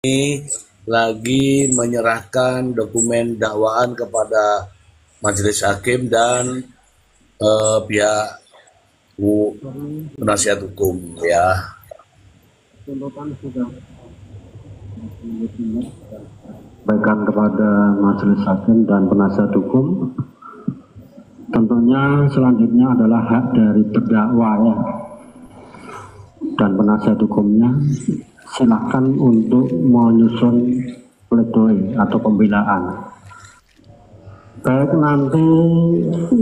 lagi menyerahkan dokumen dakwaan kepada majelis hakim dan pihak penasihat hukum ya. Sampaikan kepada majelis hakim dan penasihat hukum. Tentunya selanjutnya adalah hak dari terdakwa ya dan penasihat hukumnya, silakan untuk menyusun pledoi atau pembelaan. Baik nanti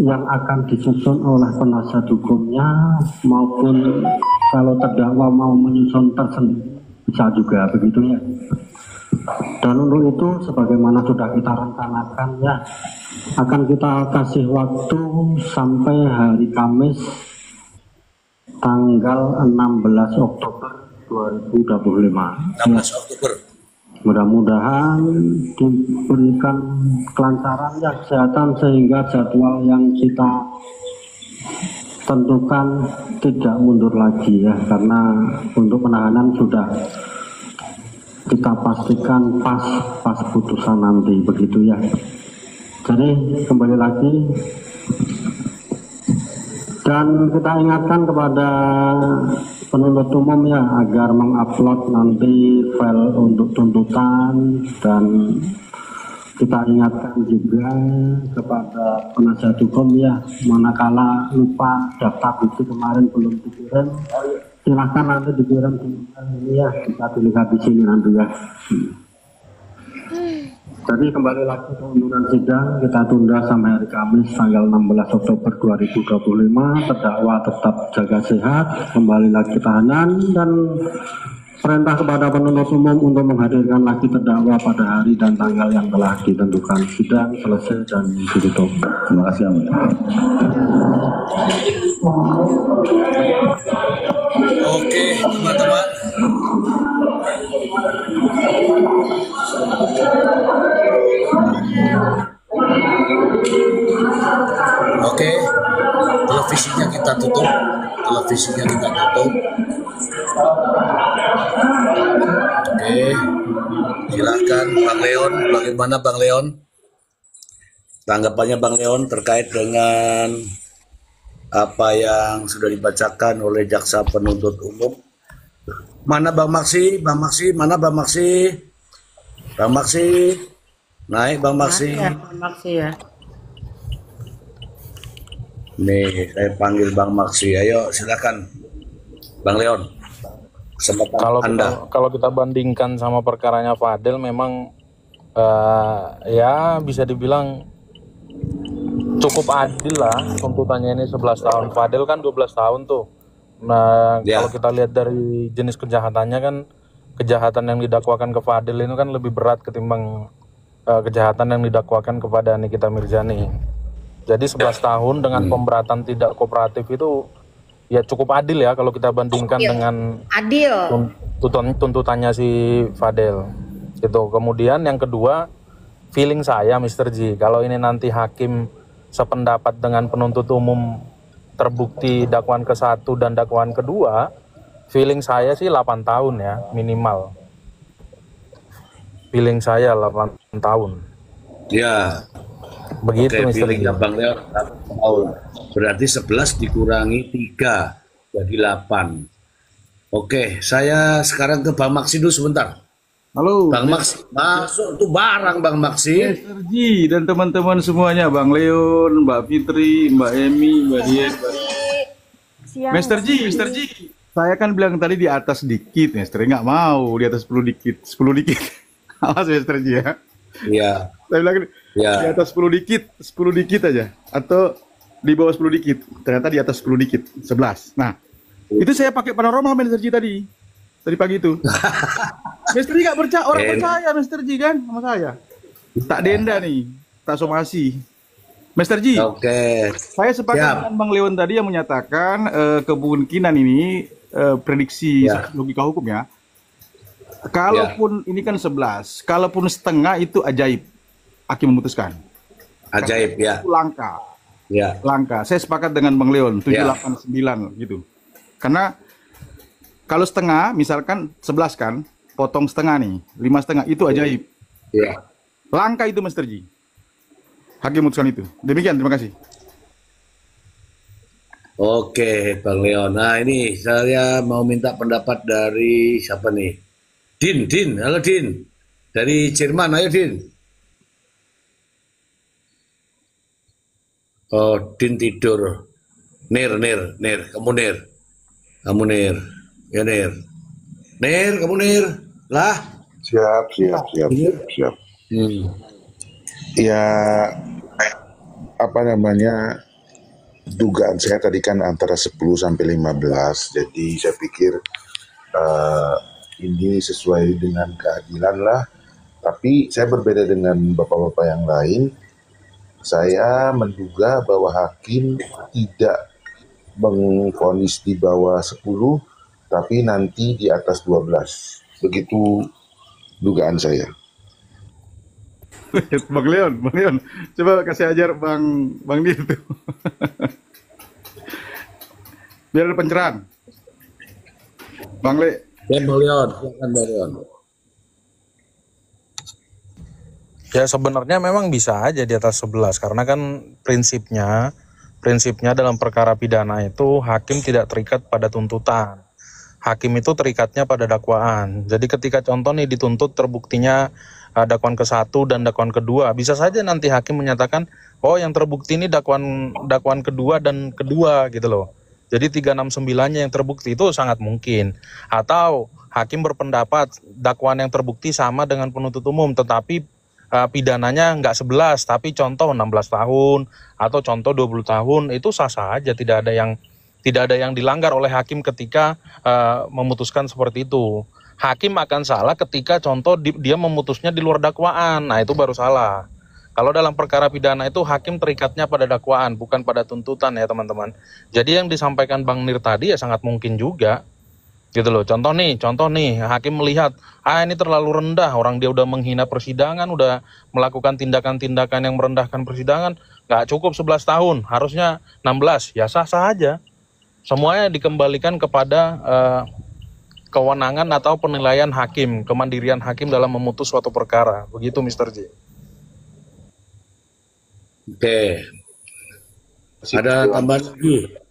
yang akan disusun oleh penasihat hukumnya maupun kalau terdakwa mau menyusun tersendiri bisa juga begitu ya. Dan untuk itu sebagaimana sudah kita rencanakan ya, akan kita kasih waktu sampai hari Kamis tanggal 16 Oktober 2025. 16 Oktober. Mudah-mudahan diberikan kelancaran ya, kesehatan sehingga jadwal yang kita tentukan tidak mundur lagi ya, karena untuk penahanan sudah kita pastikan pas putusan nanti begitu ya. Jadi kembali lagi dan kita ingatkan kepada penuntut umum ya agar mengupload nanti file untuk tuntutan, dan kita ingatkan juga kepada penasihat hukum ya, manakala lupa daftar bukti kemarin belum dikirim, silahkan nanti dikirim di ini ya, kita dilihat di sini nanti ya. Jadi kembali lagi ke unduran sidang kita tunda sampai hari Kamis tanggal 16 Oktober 2025. Terdakwa tetap jaga sehat, kembali lagi tahanan, dan perintah kepada penuntut umum untuk menghadirkan lagi terdakwa pada hari dan tanggal yang telah ditentukan. Sidang selesai dan ditutup. Terima kasih. Oke, teman-teman. Oke, televisinya kita tutup. Oke, silakan Bang Leon. Bagaimana Bang Leon? Tanggapannya Bang Leon terkait dengan apa yang sudah dibacakan oleh jaksa penuntut umum. Mana Bang Maksi? Mana Bang Maksi? Bang Maksi, naik Bang Maksi. Bang Maksi ya. Nih, saya panggil Bang Maksi. Ayo, silakan, Bang Leon. Kalau kita bandingkan sama perkaranya Fadel, memang ya bisa dibilang cukup adil lah tuntutannya ini 11 tahun. Fadel kan 12 tahun tuh. Nah, ya. Kalau kita lihat dari jenis kejahatannya kan, kejahatan yang didakwakan ke Fadel ini kan lebih berat ketimbang kejahatan yang didakwakan kepada Nikita Mirzani. Jadi 11 tahun dengan pemberatan tidak kooperatif itu ya cukup adil ya kalau kita bandingkan dengan tuntutannya si Fadel. Gitu. Kemudian yang kedua, feeling saya Mr. G, kalau ini nanti hakim sependapat dengan penuntut umum terbukti dakwaan ke-1 dan dakwaan kedua, feeling saya sih 8 tahun ya minimal. Feeling saya 8 tahun. Ya. Begitu Oke, Mr. G. Bang Leon 8 tahun. Berarti 11 dikurangi 3 jadi 8. Oke, saya sekarang ke Bang Maksi dulu sebentar. Halo, Bang Maksi, masuk tuh barang Bang Maksi. Mr. G dan teman-teman semuanya, Bang Leon, Mbak Fitri, Mbak Emi, Mbak Dian, Mr. G, saya kan bilang tadi di atas dikit, Mr. Nggak mau di atas 10 dikit, 10 dikit. Awas Mr. G ya. Iya. Saya bilang Ya. di atas 10 dikit aja, atau di bawah 10 dikit. Ternyata di atas 10 dikit, 11. Nah, itu saya pakai panorama Mr. G tadi pagi itu. Mr. G nggak percaya, orang percaya Mr. G kan sama saya. Tak denda nih, tak somasi. Mr. G, saya sepakat dengan Bang Leon tadi yang menyatakan kemungkinan ini prediksi logika hukum ya. Kalaupun ini kan 11, kalaupun setengah itu ajaib, hakim memutuskan. Ajaib ya. Itu langka. Ya. Langka. Saya sepakat dengan Bang Leon 789 gitu. Karena kalau setengah, misalkan 11 kan, potong setengah nih, 5,5 itu ajaib. Ya. Langka itu Master Ji. Hakim memutuskan itu. Demikian, terima kasih. Oke, Bang Leon. Nah, ini saya mau minta pendapat dari siapa nih? Din. Halo Din. Dari Jerman, ayo Din. Oh, Din tidur. Nir. Kamu Nir. Ya Nir. Nir, kamu Nir. Lah. Siap. Hmm. Ya, apa namanya, dugaan saya tadi kan antara 10 sampai 15, jadi saya pikir ini sesuai dengan keadilan lah. Tapi saya berbeda dengan bapak-bapak yang lain. Saya menduga bahwa hakim tidak mengvonis di bawah 10, tapi nanti di atas 12. Begitu dugaan saya. Bang Leon, coba kasih ajar Bang Dir tuh. Biar ada pencerahan. Bang Le. Ya, Bang Leon. Silakan Bang Leon. Ya sebenarnya memang bisa aja di atas 11 karena kan prinsipnya dalam perkara pidana itu hakim tidak terikat pada tuntutan. Hakim itu terikatnya pada dakwaan. Jadi ketika contoh nih dituntut terbuktinya dakwaan ke-1 dan dakwaan kedua, bisa saja nanti hakim menyatakan, oh yang terbukti ini dakwaan kedua dan kedua gitu loh. Jadi 369-nya yang terbukti itu sangat mungkin. Atau hakim berpendapat dakwaan yang terbukti sama dengan penuntut umum, tetapi pidananya nggak 11, tapi contoh 16 tahun atau contoh 20 tahun, itu sah-sah aja, tidak ada yang dilanggar oleh hakim ketika memutuskan seperti itu. Hakim akan salah ketika contoh dia memutusnya di luar dakwaan, nah itu baru salah. Kalau dalam perkara pidana itu hakim terikatnya pada dakwaan, bukan pada tuntutan ya teman-teman. Jadi yang disampaikan Bang Nir tadi ya sangat mungkin juga. Gitu loh, contoh nih, hakim melihat, ini terlalu rendah, orang dia udah menghina persidangan, udah melakukan tindakan-tindakan yang merendahkan persidangan, nggak cukup 11 tahun, harusnya 16, ya sah-sah aja. Semuanya dikembalikan kepada kewenangan atau penilaian hakim, kemandirian hakim dalam memutus suatu perkara. Begitu Mr. J. Oke. Ada tambahan lagi?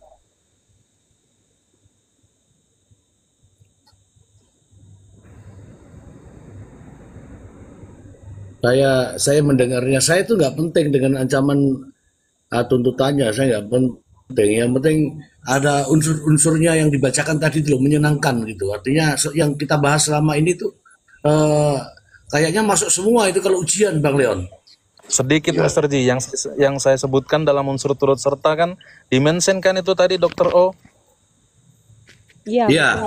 Saya mendengarnya, saya itu nggak penting dengan ancaman tuntutannya, saya nggak penting. Yang penting ada unsur-unsurnya yang dibacakan tadi itu loh, menyenangkan gitu. Artinya yang kita bahas selama ini tuh kayaknya masuk semua itu kalau ujian, Bang Leon. Sedikit Mr. J, yang saya sebutkan dalam unsur turut serta kan dimention kan itu tadi Dr. O. Iya.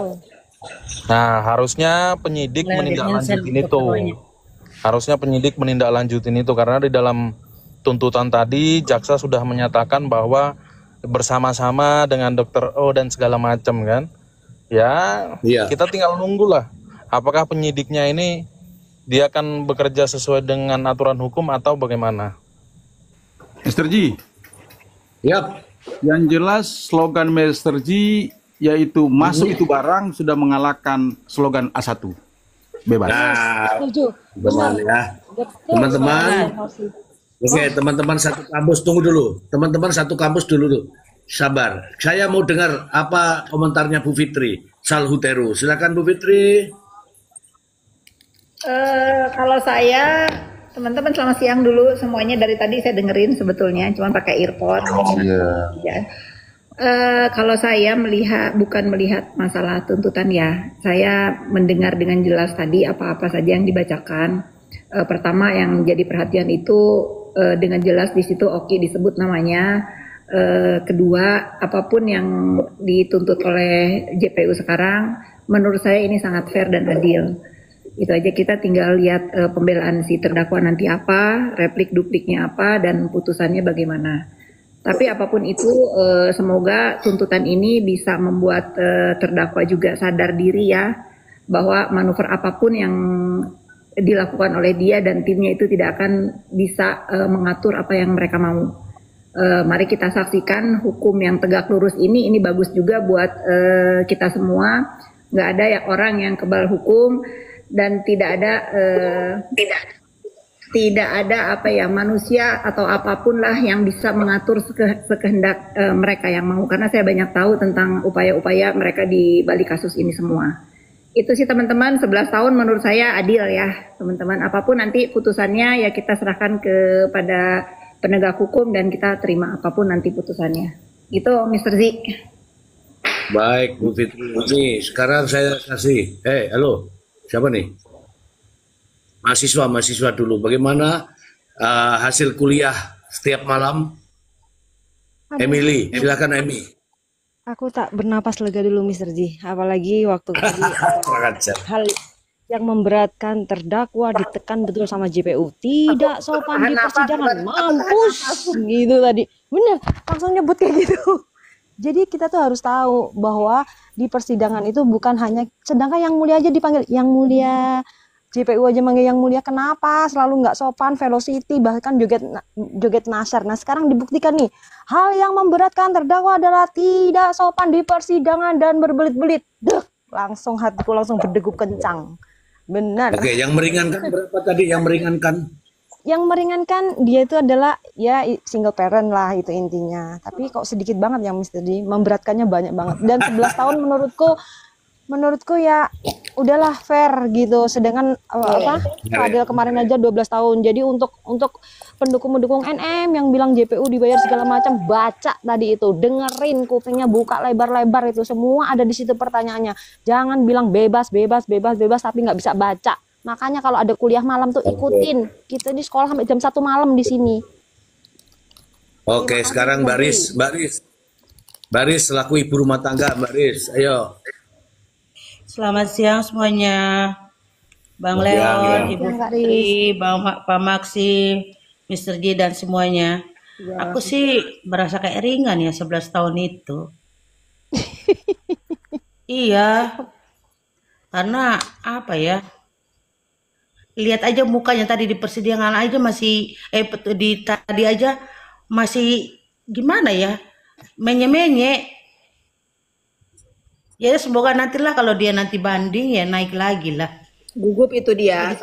Nah, harusnya penyidik menindaklanjutin itu. Harusnya penyidik menindaklanjutin itu karena di dalam tuntutan tadi jaksa sudah menyatakan bahwa bersama-sama dengan Dr. O dan segala macam kan. Ya, kita tinggal nunggu lah. Apakah penyidiknya ini dia akan bekerja sesuai dengan aturan hukum atau bagaimana? Mr. Ji. Yap. Yang jelas slogan Mr. Ji yaitu masuk itu barang sudah mengalahkan slogan A1. Bebas. Nah, benar ya. Teman-teman. Oke, teman-teman satu kampus tunggu dulu. Teman-teman satu kampus dulu tuh. Sabar. Saya mau dengar apa komentarnya Bu Fitri Salhuteru. Silakan Bu Fitri. Kalau saya, teman-teman selamat siang dulu semuanya, dari tadi saya dengerin sebetulnya, cuma pakai earphone. Ya. Kalau saya bukan melihat masalah tuntutan ya, saya mendengar dengan jelas tadi apa-apa saja yang dibacakan. Pertama yang jadi perhatian itu dengan jelas di situ Oki disebut namanya. Kedua, apapun yang dituntut oleh JPU sekarang, menurut saya ini sangat fair dan adil. Itu aja, kita tinggal lihat pembelaan si terdakwa nanti apa, replik dupliknya apa, dan putusannya bagaimana. Tapi apapun itu, semoga tuntutan ini bisa membuat terdakwa juga sadar diri ya, bahwa manuver apapun yang dilakukan oleh dia dan timnya itu tidak akan bisa mengatur apa yang mereka mau. Mari kita saksikan hukum yang tegak lurus ini bagus juga buat kita semua. Nggak ada ya orang yang kebal hukum dan tidak ada apa ya, manusia atau apapun lah yang bisa mengatur sekehendak mereka yang mau, karena saya banyak tahu tentang upaya-upaya mereka di balik kasus ini semua. Itu sih teman-teman, 11 tahun menurut saya adil ya teman-teman. Apapun nanti putusannya ya kita serahkan kepada penegak hukum dan kita terima apapun nanti putusannya. Itu Mr. Z. Baik Bu Fitri. Ini sekarang saya kasih, halo, siapa nih? Mahasiswa dulu. Bagaimana hasil kuliah setiap malam? Emily, silakan Emi. Aku tak bernapas lega dulu Mr. Ji, apalagi waktu tadi hal yang memberatkan terdakwa ditekan betul sama JPU, tidak sopan di persidangan, mampus gitu tadi, bener langsung nyebut kayak gitu. Jadi kita tuh harus tahu bahwa di persidangan itu bukan hanya, sedangkan yang mulia aja dipanggil yang mulia, JPU aja manggil yang mulia, kenapa selalu nggak sopan, velocity, bahkan joget nasar. Nah sekarang dibuktikan nih, hal yang memberatkan terdakwa adalah tidak sopan di persidangan dan berbelit-belit. Langsung hatiku langsung berdegup kencang. Benar. Oke, yang meringankan berapa tadi yang meringankan? Yang meringankan dia itu adalah ya single parent lah, itu intinya. Tapi kok sedikit banget yang misteri, memberatkannya banyak banget. Dan 11 tahun menurutku ya udahlah fair gitu. Sedangkan Fadil kemarin aja 12 tahun. Jadi untuk pendukung-pendukung NM yang bilang JPU dibayar segala macam, baca tadi itu, dengerin, kupingnya buka lebar-lebar, itu semua ada di situ pertanyaannya. Jangan bilang bebas tapi nggak bisa baca. Makanya kalau ada kuliah malam tuh ikutin. Kita di sekolah sampai jam 1 malam di sini. Oke, sekarang Baris selaku ibu rumah tangga, Baris, ayo. Selamat siang semuanya, Bang Leon, Ibu Fitri, Pak Maksi, Mr. J dan semuanya. Aku sih berasa kayak ringan ya 11 tahun itu. Iya, karena apa ya? Lihat aja mukanya tadi di persidangan aja masih, tadi aja masih gimana ya? Menye-menye. Ya semoga nantilah kalau dia nanti banding ya naik lagi lah. Gugup itu dia.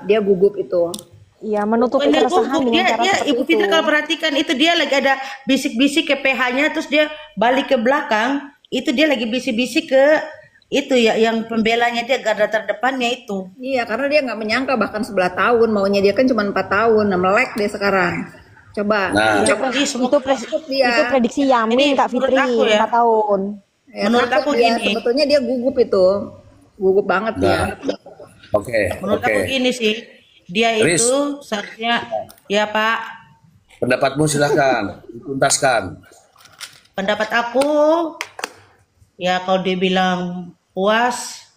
Dia gugup itu. Iya, menutupi keresahan dengan cara seperti Ibu Fitri kalau perhatikan itu dia lagi ada bisik-bisik ke PH-nya, terus dia balik ke belakang, itu dia lagi bisik-bisik ke itu ya, yang pembelanya dia garda terdepannya itu. Iya, karena dia nggak menyangka bahkan 11 tahun, maunya dia kan cuma 4 tahun, melek dia sekarang. Coba. Nah, itu prediksi Yamin Kak Fitri, 4 tahun. Ya, menurut aku gini, sebetulnya dia gugup banget ya. Menurut aku gini sih, dia Riz, itu seharusnya ya Pak. Pendapatmu silakan dituntaskan. Pendapat aku ya kalau dia bilang puas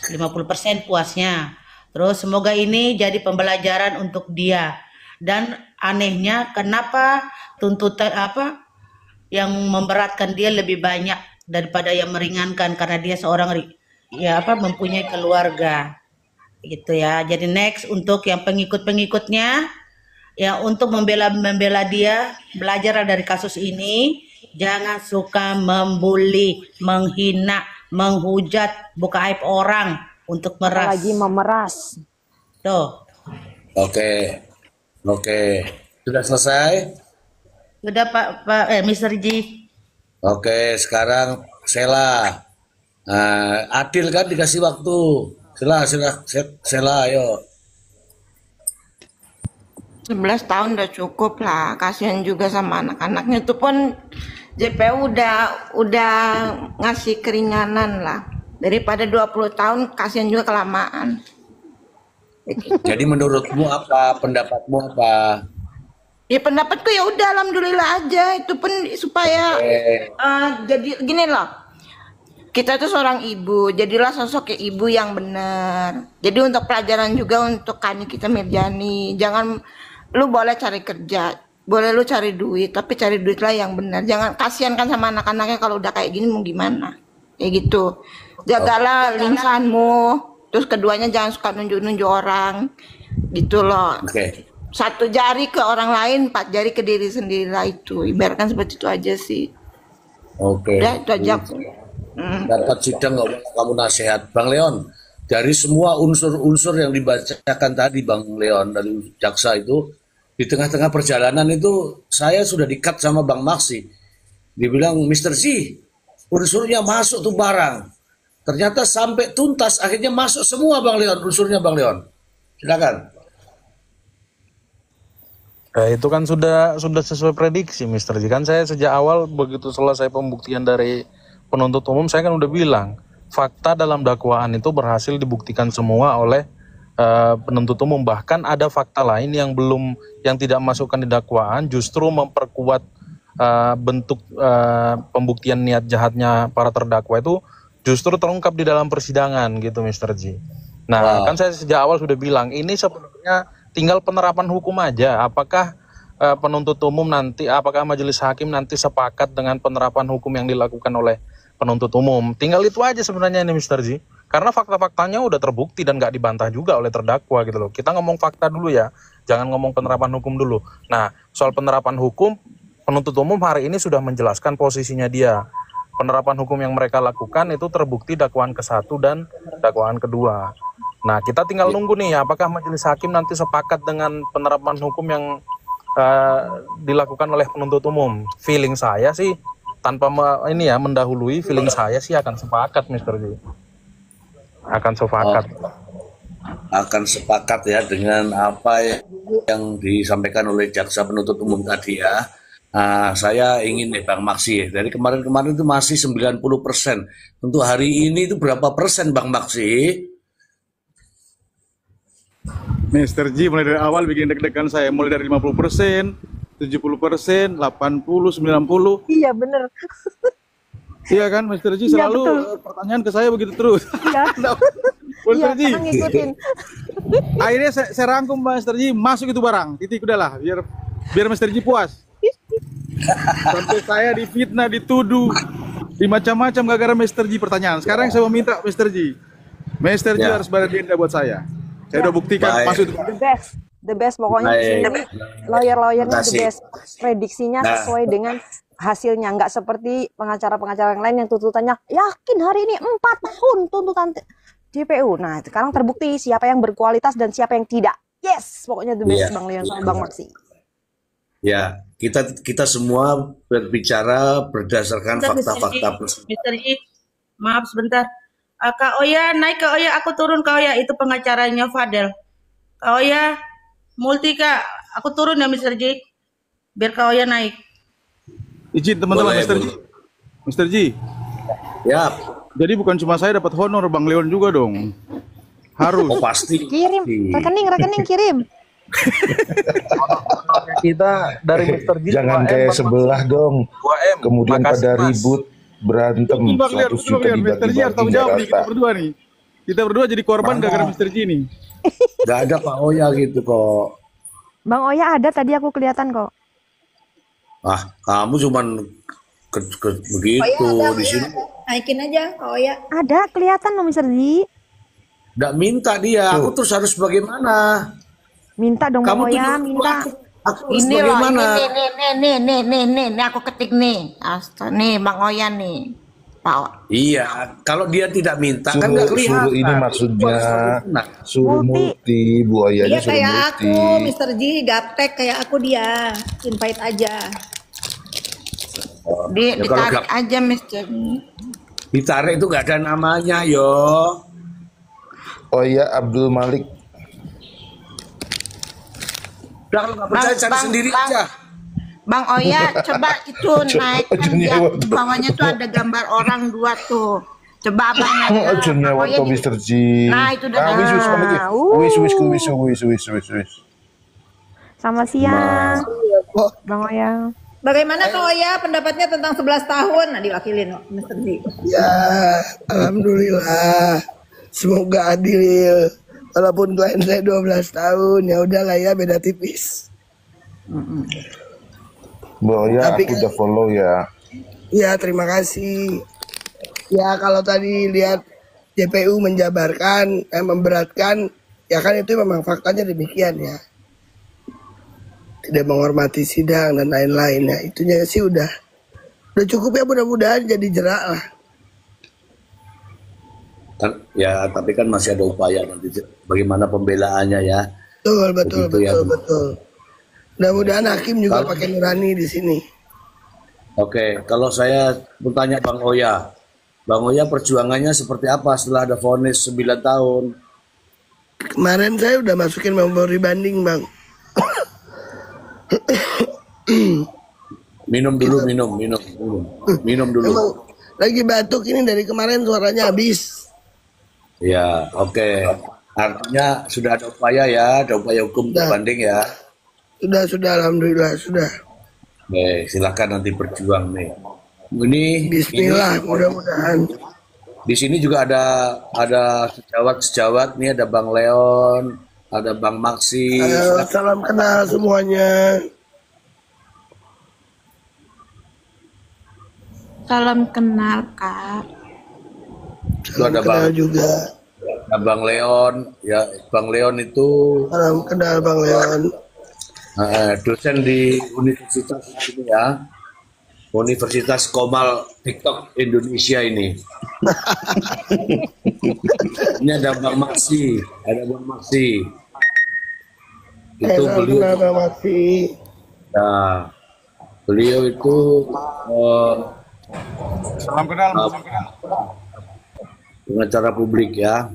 50% puasnya. Terus semoga ini jadi pembelajaran untuk dia. Dan anehnya kenapa tuntutan yang memberatkan dia lebih banyak daripada yang meringankan, karena dia seorang mempunyai keluarga gitu ya. Jadi next untuk yang pengikutnya ya, untuk membela dia, belajar dari kasus ini, jangan suka membuli, menghina, menghujat, buka aib orang untuk meras. Lagi memeras. Tuh. Oke. Sudah selesai? Sudah Pak Mr. Ji. Oke, sekarang Sela. Adil kan dikasih waktu. Sela, ayo. 11 tahun udah cukup lah, kasihan juga sama anak-anaknya. Itu pun JPU udah ngasih keringanan lah. Daripada 20 tahun, kasihan juga kelamaan. Jadi menurutmu apa? Pendapatmu apa? Ya pendapatku ya udah alhamdulillah aja, itu pun supaya jadi gini loh, kita tuh seorang ibu, jadilah sosok kayak ibu yang benar. Jadi untuk pelajaran juga untuk kami kita Mirjani, jangan lu boleh cari kerja, boleh lu cari duit, tapi cari duitlah yang benar. Jangan, kasihan kan sama anak-anaknya kalau udah kayak gini mau gimana, kayak gitu. Jagalah lisanmu, terus keduanya jangan suka nunjuk-nunjuk orang, gitu loh. Satu jari ke orang lain, 4 jari ke diri sendiri lah, itu ibaratkan seperti itu aja sih. Oke. Udah itu aja. dapat sidang nggak boleh kamu nasihat. Bang Leon, dari semua unsur-unsur yang dibacakan tadi Bang Leon dari jaksa itu, di tengah-tengah perjalanan itu saya sudah di-cut sama Bang Maksi. Dibilang, Mr. Z, unsurnya masuk tuh barang. Ternyata sampai tuntas akhirnya masuk semua Bang Leon, unsurnya Bang Leon. Silakan. Itu kan sudah sesuai prediksi, Mr. Ji. Kan saya sejak awal begitu selesai pembuktian dari penuntut umum, saya kan udah bilang fakta dalam dakwaan itu berhasil dibuktikan semua oleh penuntut umum. Bahkan ada fakta lain yang tidak masukkan di dakwaan, justru memperkuat bentuk pembuktian niat jahatnya para terdakwa itu justru terungkap di dalam persidangan gitu, Mr. Ji. Nah, kan saya sejak awal sudah bilang ini sebenarnya tinggal penerapan hukum aja. Apakah penuntut umum nanti, apakah majelis hakim nanti sepakat dengan penerapan hukum yang dilakukan oleh penuntut umum? Tinggal itu aja sebenarnya ini, Mr. Ji. Karena fakta-faktanya udah terbukti dan nggak dibantah juga oleh terdakwa gitu loh. Kita ngomong fakta dulu ya, jangan ngomong penerapan hukum dulu. Nah, soal penerapan hukum, penuntut umum hari ini sudah menjelaskan posisinya dia. Penerapan hukum yang mereka lakukan itu terbukti dakwaan ke-1 dan dakwaan kedua. Nah, kita tinggal nunggu nih, apakah majelis hakim nanti sepakat dengan penerapan hukum yang dilakukan oleh penuntut umum. Feeling saya sih, tanpa mendahului, feeling saya sih akan sepakat, Mr. Ji. Akan sepakat. Akan sepakat ya dengan apa yang disampaikan oleh jaksa penuntut umum tadi ya. Saya ingin Bang Maksi, dari kemarin-kemarin itu masih 90%. Untuk hari ini itu berapa persen Bang Maksi? Mr. Ji mulai dari awal bikin deg-degan saya, mulai dari 50%, 70%, 80, 90. Iya bener. Iya kan, Mr. Ji selalu pertanyaan ke saya begitu terus. Iya. Mr. Ji. Ngikutin. Akhirnya saya rangkum Mr. Ji, masuk itu barang. Titik udahlah, biar Mr. Ji puas. Sampai saya difitnah, dituduh, dimacam-macam gara-gara Mr. Ji pertanyaan. Sekarang saya mau minta Mr. Ji harus bayar denda buat saya. Saya udah buktikan masuk itu. The best pokoknya di sini lawyer-lawyernya the best. Prediksinya sesuai dengan hasilnya, nggak seperti pengacara-pengacara yang lain yang tuntutannya yakin hari ini 4 tahun tuntutan JPU. Nah, sekarang terbukti siapa yang berkualitas dan siapa yang tidak. Yes, pokoknya the best Bang Leon sama Bang Maksi. Ya, kita semua berbicara berdasarkan fakta-fakta. Mr. Ji, maaf sebentar. Kak Oya naik, Kak Oya, aku turun Kak Oya, itu pengacaranya Fadel. Kak Oya, multi Kak, aku turun ya Mr. Ji, biar Kak Oya naik. Izin teman-teman, Mr. Ji. Ya. Jadi bukan cuma saya dapat honor, Bang Leon juga dong. Harus. Oh pasti. Kirim, rekening kirim. Kita dari Mr. Ji jangan kayak sebelah dong. Kemudian pada ribut berantem. Mr. Ji harus tanggung jawab nih, kita berdua nih. Kita berdua jadi korban gara-gara Mr. Ji nih. Gak ada Pak Oya gitu kok. Bang Oya ada tadi aku kelihatan kok. Kamu cuman begitu di sini. Naikin aja Kak Oya. Ada kelihatan loh Mr. Ji. Nggak minta dia, aku terus harus bagaimana? Minta dong Bang Oya, minta. Aku Ini loh, bagaimana? nih, aku ketik nih. Nih Bang Oya nih. Pak. Iya, kalau dia tidak minta kan nggak kelihatan. Suruh ini maksudnya suruh multi, Bu Ayahnya Iya suruh kayak multi. aku, Mr. Ji, gaptek kayak aku dia. Invite aja. Ditarik aja Mr. Ji. Ditarik itu nggak ada namanya yo. Oh iya, Abdul Malik. Udah kalau nggak percaya cari sendiri aja. Bang Oya, coba itu naikkan lihat di bawahnya tuh ada gambar orang 2 tuh. Coba abangnya. Bang Oya Mr. Ji. Nah, itu udah. Wis. Sama siang. Bang Oya. Bagaimana Kak Oya pendapatnya tentang 11 tahun? Nah, diwakilin Mr. Ji. Ya, alhamdulillah. Semoga adil. Walaupun klien saya 12 tahun, ya udahlah ya, beda tipis. Bu ya, aku udah follow ya. Ya, terima kasih. Ya, kalau tadi lihat JPU menjabarkan, memberatkan, ya kan itu memang faktanya demikian ya. Tidak menghormati sidang dan lain-lain ya. Itunya sih udah cukup ya, mudah-mudahan jadi jerak lah. Ya, tapi kan masih ada upaya nanti bagaimana pembelaannya ya. Betul. Ya. Mudah-mudahan hakim juga pakai nurani di sini. Oke, kalau saya bertanya Bang Oya perjuangannya seperti apa setelah ada vonis 9 tahun? Kemarin saya udah masukin memori banding, Bang. Minum dulu. Emang lagi batuk ini dari kemarin suaranya habis. Ya, oke. Artinya sudah ada upaya ya, ada upaya hukum banding ya. Sudah, alhamdulillah sudah. Oke, silakan nanti berjuang nih. Ini Bismillah, mudah-mudahan. Di sini juga ada sejawat nih, ada Bang Leon, ada Bang Maksi. Salam kenal semuanya. Salam kenal, Kak. Salam kenal juga. Ada Bang Leon, ya Bang Leon itu. Salam kenal Bang Leon. Dosen di Universitas ini ya, Universitas Komal TikTok Indonesia ini. Ini ada Bang Maksi, Itu beliau. Bang Maksi. Nah, beliau itu Salam kenal. pengacara publik ya.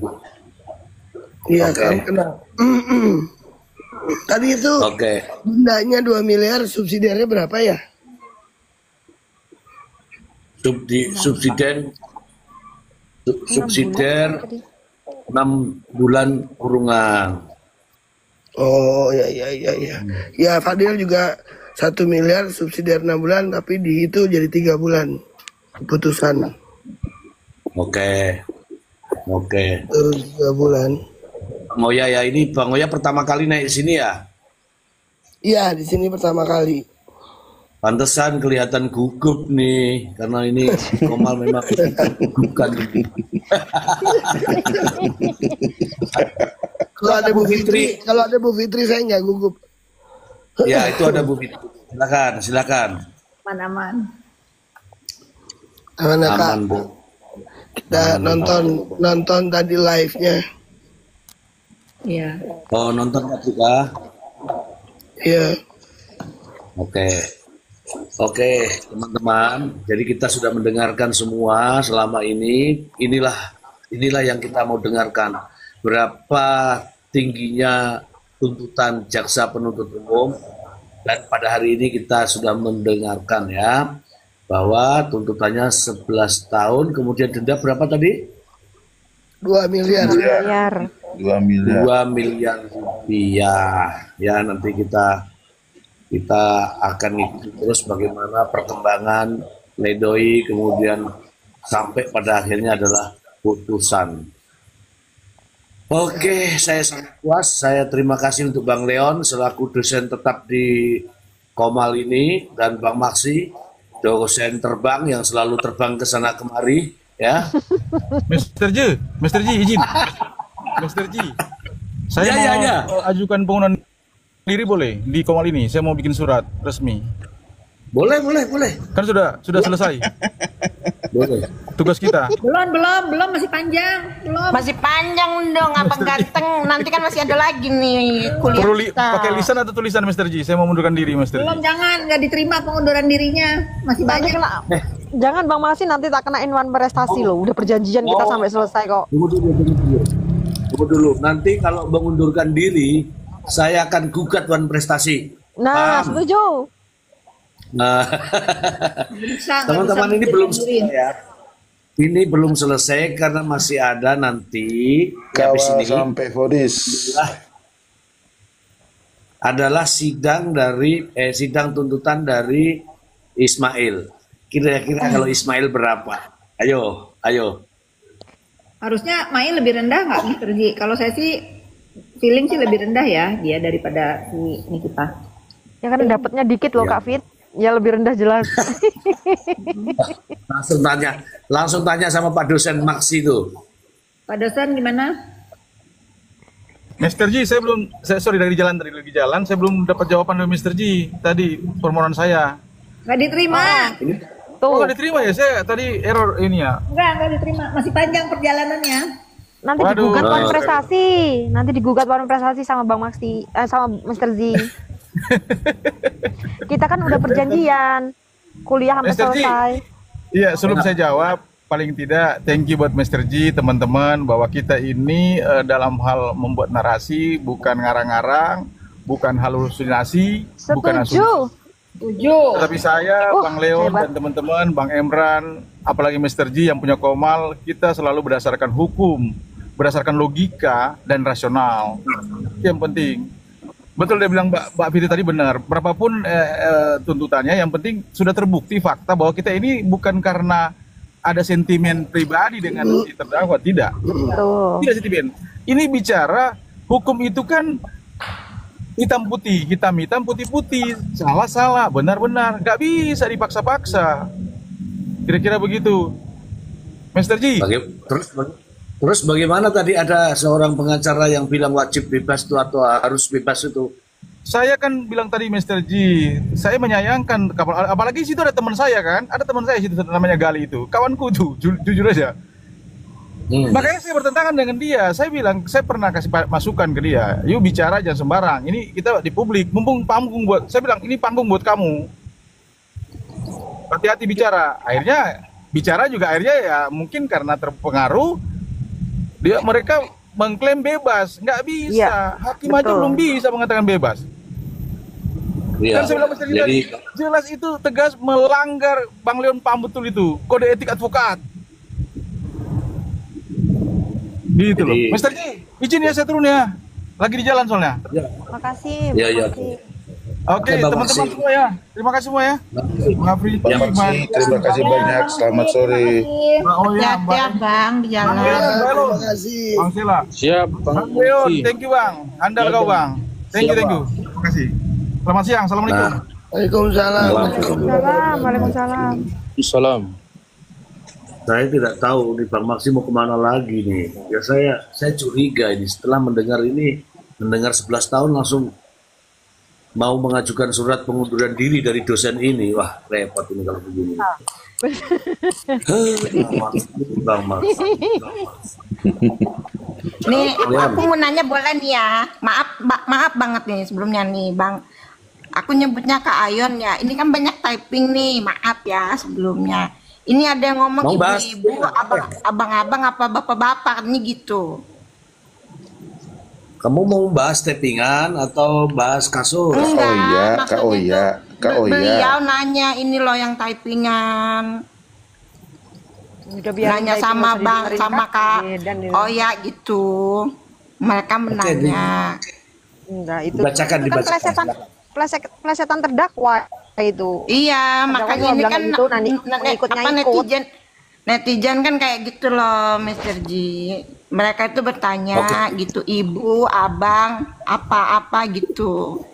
Iya, salam kenal. Tadi itu dendanya 2 miliar, subsidiarnya berapa ya? Subsidiar 6 bulan kurungan. Oh ya. Ya Fadil juga 1 miliar subsidiar 6 bulan, tapi di itu jadi 3 bulan keputusan. Oke. 3 bulan. Bang Oya ya, ini Bang Oya pertama kali naik sini ya? Iya, di sini pertama kali. Pantesan kelihatan gugup nih, karena ini Komal memang gugupkan. Kalau ada Bu Fitri saya nggak gugup. Ya, itu ada Bu Fitri. Silakan. Aman. Aman, Bu. Kita nonton tadi live-nya. Iya. Oh, nonton juga? Iya. Oke, teman-teman. Jadi kita sudah mendengarkan semua selama ini. Inilah yang kita mau dengarkan. Berapa tingginya tuntutan jaksa penuntut umum. Dan pada hari ini kita sudah mendengarkan ya, bahwa tuntutannya 11 tahun, kemudian denda berapa tadi? 2 miliar. 2 miliar. 2 miliar rupiah. Ya, nanti kita akan ikuti terus bagaimana perkembangan pledoi, kemudian sampai pada akhirnya adalah putusan. Oke, saya sangat puas. Saya terima kasih untuk Bang Leon selaku dosen tetap di Komal ini, dan Bang Maksi, dosen terbang yang selalu terbang ke sana kemari ya. Mr. Ji izin. Mr. Ji, saya mau ajukan pengunduran diri boleh di Komal ini. Saya mau bikin surat resmi. Boleh. Kan sudah selesai. Boleh. Tugas kita. Belum, masih panjang. Belum. Masih panjang dong, apa ganteng. Nanti kan masih ada lagi nih kuliah. Perlu kita. pakai lisan atau tulisan, Mr. Ji? Saya mau mundurkan diri, Mr. Ji. Belum, jangan, nggak diterima pengunduran dirinya. Masih banyak. Jangan Bang Maksi, nanti tak kenain one prestasi loh. Udah perjanjian kita sampai selesai kok. Tunggu dulu. Nanti kalau mengundurkan diri, saya akan gugat one prestasi. Nah, setuju. Nah, teman-teman, ini belum selesai ya. Ini belum selesai karena masih ada nanti habis ini sampai vonis adalah sidang tuntutan dari Ismail. Kira-kira kalau Ismail berapa? Ayo. Harusnya Mail lebih rendah nggak, Mr. Ji? Kalau saya sih feeling sih lebih rendah ya dia daripada si Nikita. Ya kan dapatnya dikit loh Kak Fit. Ya lebih rendah jelas. Langsung tanya sama Pak dosen Maksi itu. Pak dosen gimana? Mr. Ji, saya dari jalan, saya belum dapat jawaban dari Mr. Ji tadi permohonan saya. Nggak diterima. Oh, nggak diterima ya? Saya tadi error ini ya. Enggak diterima. Masih panjang perjalanannya. Nanti digugat Wawan Prestasi. Nanti digugat Wawan Prestasi sama Bang Maxi, sama Mr. Z. Kita kan udah perjanjian. Kuliah sampai selesai. Iya, sebelum saya jawab, paling tidak thank you buat Mr. G, teman-teman, bahwa kita ini dalam hal membuat narasi bukan ngarang-ngarang, bukan halusinasi, bukan asumsi. Tapi saya, Bang Leon dan teman-teman, Bang Emran, apalagi Mr. G yang punya Komal, kita selalu berdasarkan hukum, berdasarkan logika dan rasional. Itu yang penting. Betul dia bilang Mbak Fitri tadi benar. Berapapun tuntutannya, yang penting sudah terbukti fakta bahwa kita ini bukan karena ada sentimen pribadi dengan si terdakwa, tidak. Tidak sentimen. Ini bicara hukum itu kan hitam putih, hitam putih, salah, benar, nggak bisa dipaksa-paksa. Kira-kira begitu, Mr. G. Terus bagaimana tadi ada seorang pengacara yang bilang wajib bebas itu atau harus bebas itu? Saya kan bilang tadi, Mr. G, saya menyayangkan, apalagi situ ada teman saya kan, ada teman saya situ namanya Gali itu, kawanku tuh, jujur aja. Makanya saya bertentangan dengan dia. Saya bilang, saya pernah kasih masukan ke dia, yuk bicara jangan sembarang. Ini kita di publik, mumpung panggung buat, saya bilang ini panggung buat kamu. Hati-hati bicara. Akhirnya bicara juga akhirnya ya mungkin karena terpengaruh, mereka mengklaim bebas, nggak bisa. Ya, hakim aja belum bisa mengatakan bebas. Ya, kan saya bilang jadi jelas itu tegas melanggar Bang Leon paham betul itu kode etik advokat. Gitu loh. Mr. G, izin ya saya turun ya. Lagi di jalan soalnya. Ya. Makasih. Ya. Oke, teman-teman semua ya. Terima kasih semua ya. Terima kasih banyak. Selamat sore. Hati-hati Bang di jalan. Terima kasih. Bang Sila. Siap, Bang Leon, thank you Bang. Andal kau Bang. Thank you. Terima kasih. Selamat siang. Assalamualaikum. Waalaikumsalam. Waalaikumsalam. Salam. Saya tidak tahu nih Bang Maxi mau kemana lagi nih. Ya saya curiga ini setelah mendengar 11 tahun langsung mau mengajukan surat pengunduran diri dari dosen ini. Wah repot ini kalau begini. Bang Maxi. Nih aku mau nanya boleh nih ya. Maaf banget nih sebelumnya nih Bang. Aku nyebutnya Kak Ayon ya. Ini kan banyak typing nih. Maaf ya sebelumnya. Ini ada yang ngomong ibu-ibu, abang-abang, apa bapak-bapak, katanya gitu. Kamu mau bahas tappingan atau bahas kasus? Enggak, Kak Oya. Beliau nanya ini loh yang typingan. Nanya sama Bang, sama Kak Oya gitu. Mereka menanya. Enggak, itu dibacakan. Plesetan terdakwa itu. Iya, makanya ini kan gitu, netizen kan kayak gitu loh, Mr. G. Mereka itu bertanya gitu, ibu, abang, apa-apa gitu.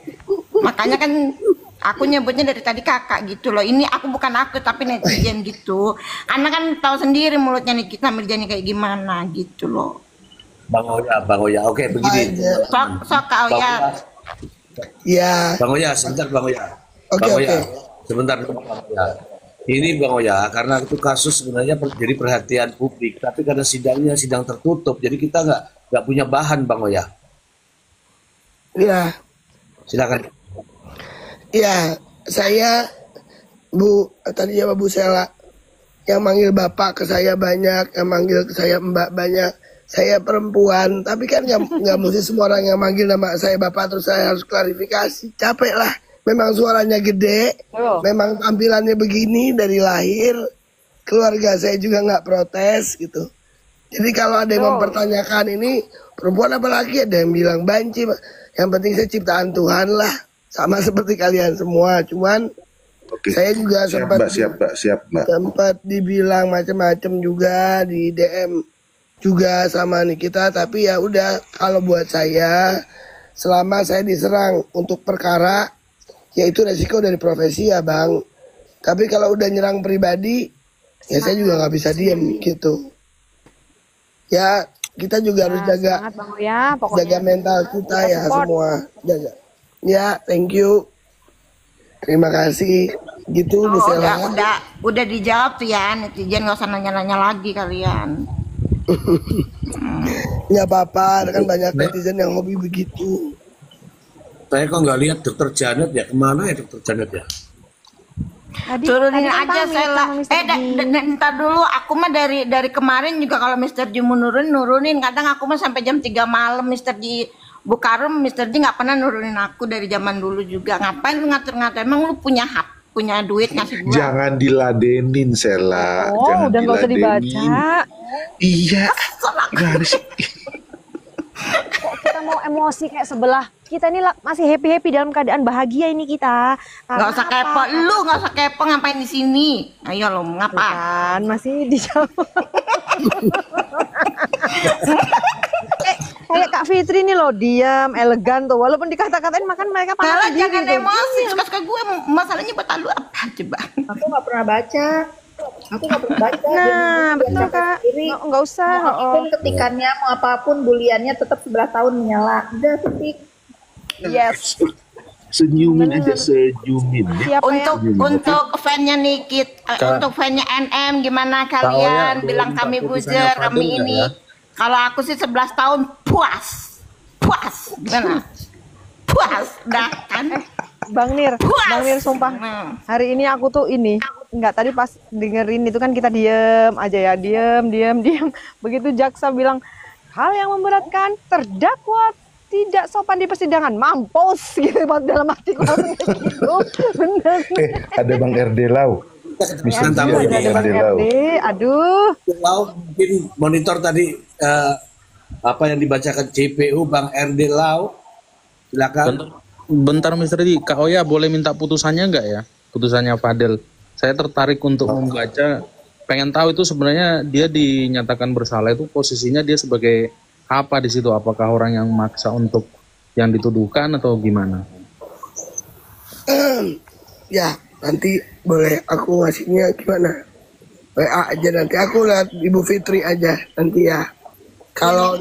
Makanya kan aku nyebutnya dari tadi kakak gitu loh. Ini aku bukan aku tapi netizen gitu. Karena kan tahu sendiri mulutnya nih kita Mirjani kayak gimana gitu loh. Bang Oya. Oke, begini. Sok Kak Oya. Ya. Bang Oya, sebentar Bang Oya. Oke. Sebentar Bang Oya. Ini Bang Oya, karena itu kasus sebenarnya jadi perhatian publik, tapi karena sidangnya sidang tertutup, jadi kita nggak punya bahan Bang Oya. Iya. Silakan. Iya, saya tadi ya Bu Sela yang manggil bapak ke saya banyak, yang manggil ke saya mbak banyak. Saya perempuan, tapi kan nggak mesti semua orang yang manggil nama saya bapak terus saya harus klarifikasi. Capek lah, memang suaranya gede, memang tampilannya begini dari lahir. Keluarga saya juga nggak protes gitu. Jadi kalau ada yang mempertanyakan ini perempuan apa laki, ada yang bilang banci. Yang penting saya ciptaan Tuhan lah, sama seperti kalian semua. Cuman saya juga sempat dibilang macam-macam juga di DM. Juga sama Nikita, tapi ya udah, kalau buat saya selama saya diserang untuk perkara ya itu resiko dari profesi ya Bang. Tapi kalau udah nyerang pribadi ya saya juga nggak bisa diem gitu. Ya kita juga harus jaga jaga mental kita ya semua, jaga. Ya, thank you. Terima kasih. Gitu Bu Oh, Sela. udah dijawab tuh ya, netizen nggak usah nanya-nanya lagi kalian. Nggak apa-apa, kan banyak netizen yang hobi begitu. Saya kok nggak lihat Dokter Janet ya, kemana ya Dokter Janet ya? Turunin kan aja pamit Sela. sama Mr. G. Ntar dulu, aku mah dari kemarin juga kalau Mr. Ji mau nurunin. Kadang aku mah sampai jam 3 malam Mr. Ji buka room, Mr. Ji nggak pernah nurunin aku dari zaman dulu juga. Ngapain lu ngatur-ngatur? Emang lu punya hak, punya duit ngasih gua? Jangan diladenin, Sela. Oh, Jangan udah nggak usah diladenin. dibaca. Iya. Gimana sih? Kok kita mau emosi kayak sebelah? Kita ini masih happy dalam keadaan bahagia ini kita. Nggak usah kepo, lu nggak usah kepo, ngapain di sini? Ayo lo, ngapa? Kan masih dijawab. Kayak Kak Fitri nih loh, diam, elegan tuh. Walaupun dikata-katain makan mereka Sela panas jangan gitu. emosi, suka-suka gue masalahnya buat lu apa coba? Aku nggak pernah baca. Nah, betul Kak. Nggak usah. Apapun ketikannya, mau apapun buliannya tetap 11 tahun menyala. Udah ketik. Yes. Senyumin aja, senyumin ya. Untuk fan-nya Nikit, untuk fan-nya NM gimana kalian? Bilang kami buzzer, kami ini. Kalau aku sih 11 tahun puas. Gimana? Puas, dah kan? Bang Nir sumpah. Hari ini aku tuh enggak, tadi pas dengerin itu kan kita diem aja ya, diem. Begitu jaksa bilang hal yang memberatkan terdakwa tidak sopan di persidangan, mampus gitu dalam hatiku gitu. Bener. Ada Bang RD Lau. Bisa tamu Ada Bang RD, aduh. Lau mungkin monitor tadi apa yang dibacakan JPU Bang RD Lau. Silakan. Bentar Mr. Di, Kak Oya boleh minta putusannya nggak ya? Putusannya Fadel. Saya tertarik untuk membaca, pengen tahu itu sebenarnya dia dinyatakan bersalah itu posisinya dia sebagai apa di situ? Apakah orang yang maksa untuk yang dituduhkan atau gimana? Ya, nanti boleh aku ngasihnya gimana? WA aja nanti, aku lihat Ibu Fitri aja nanti ya. Kalau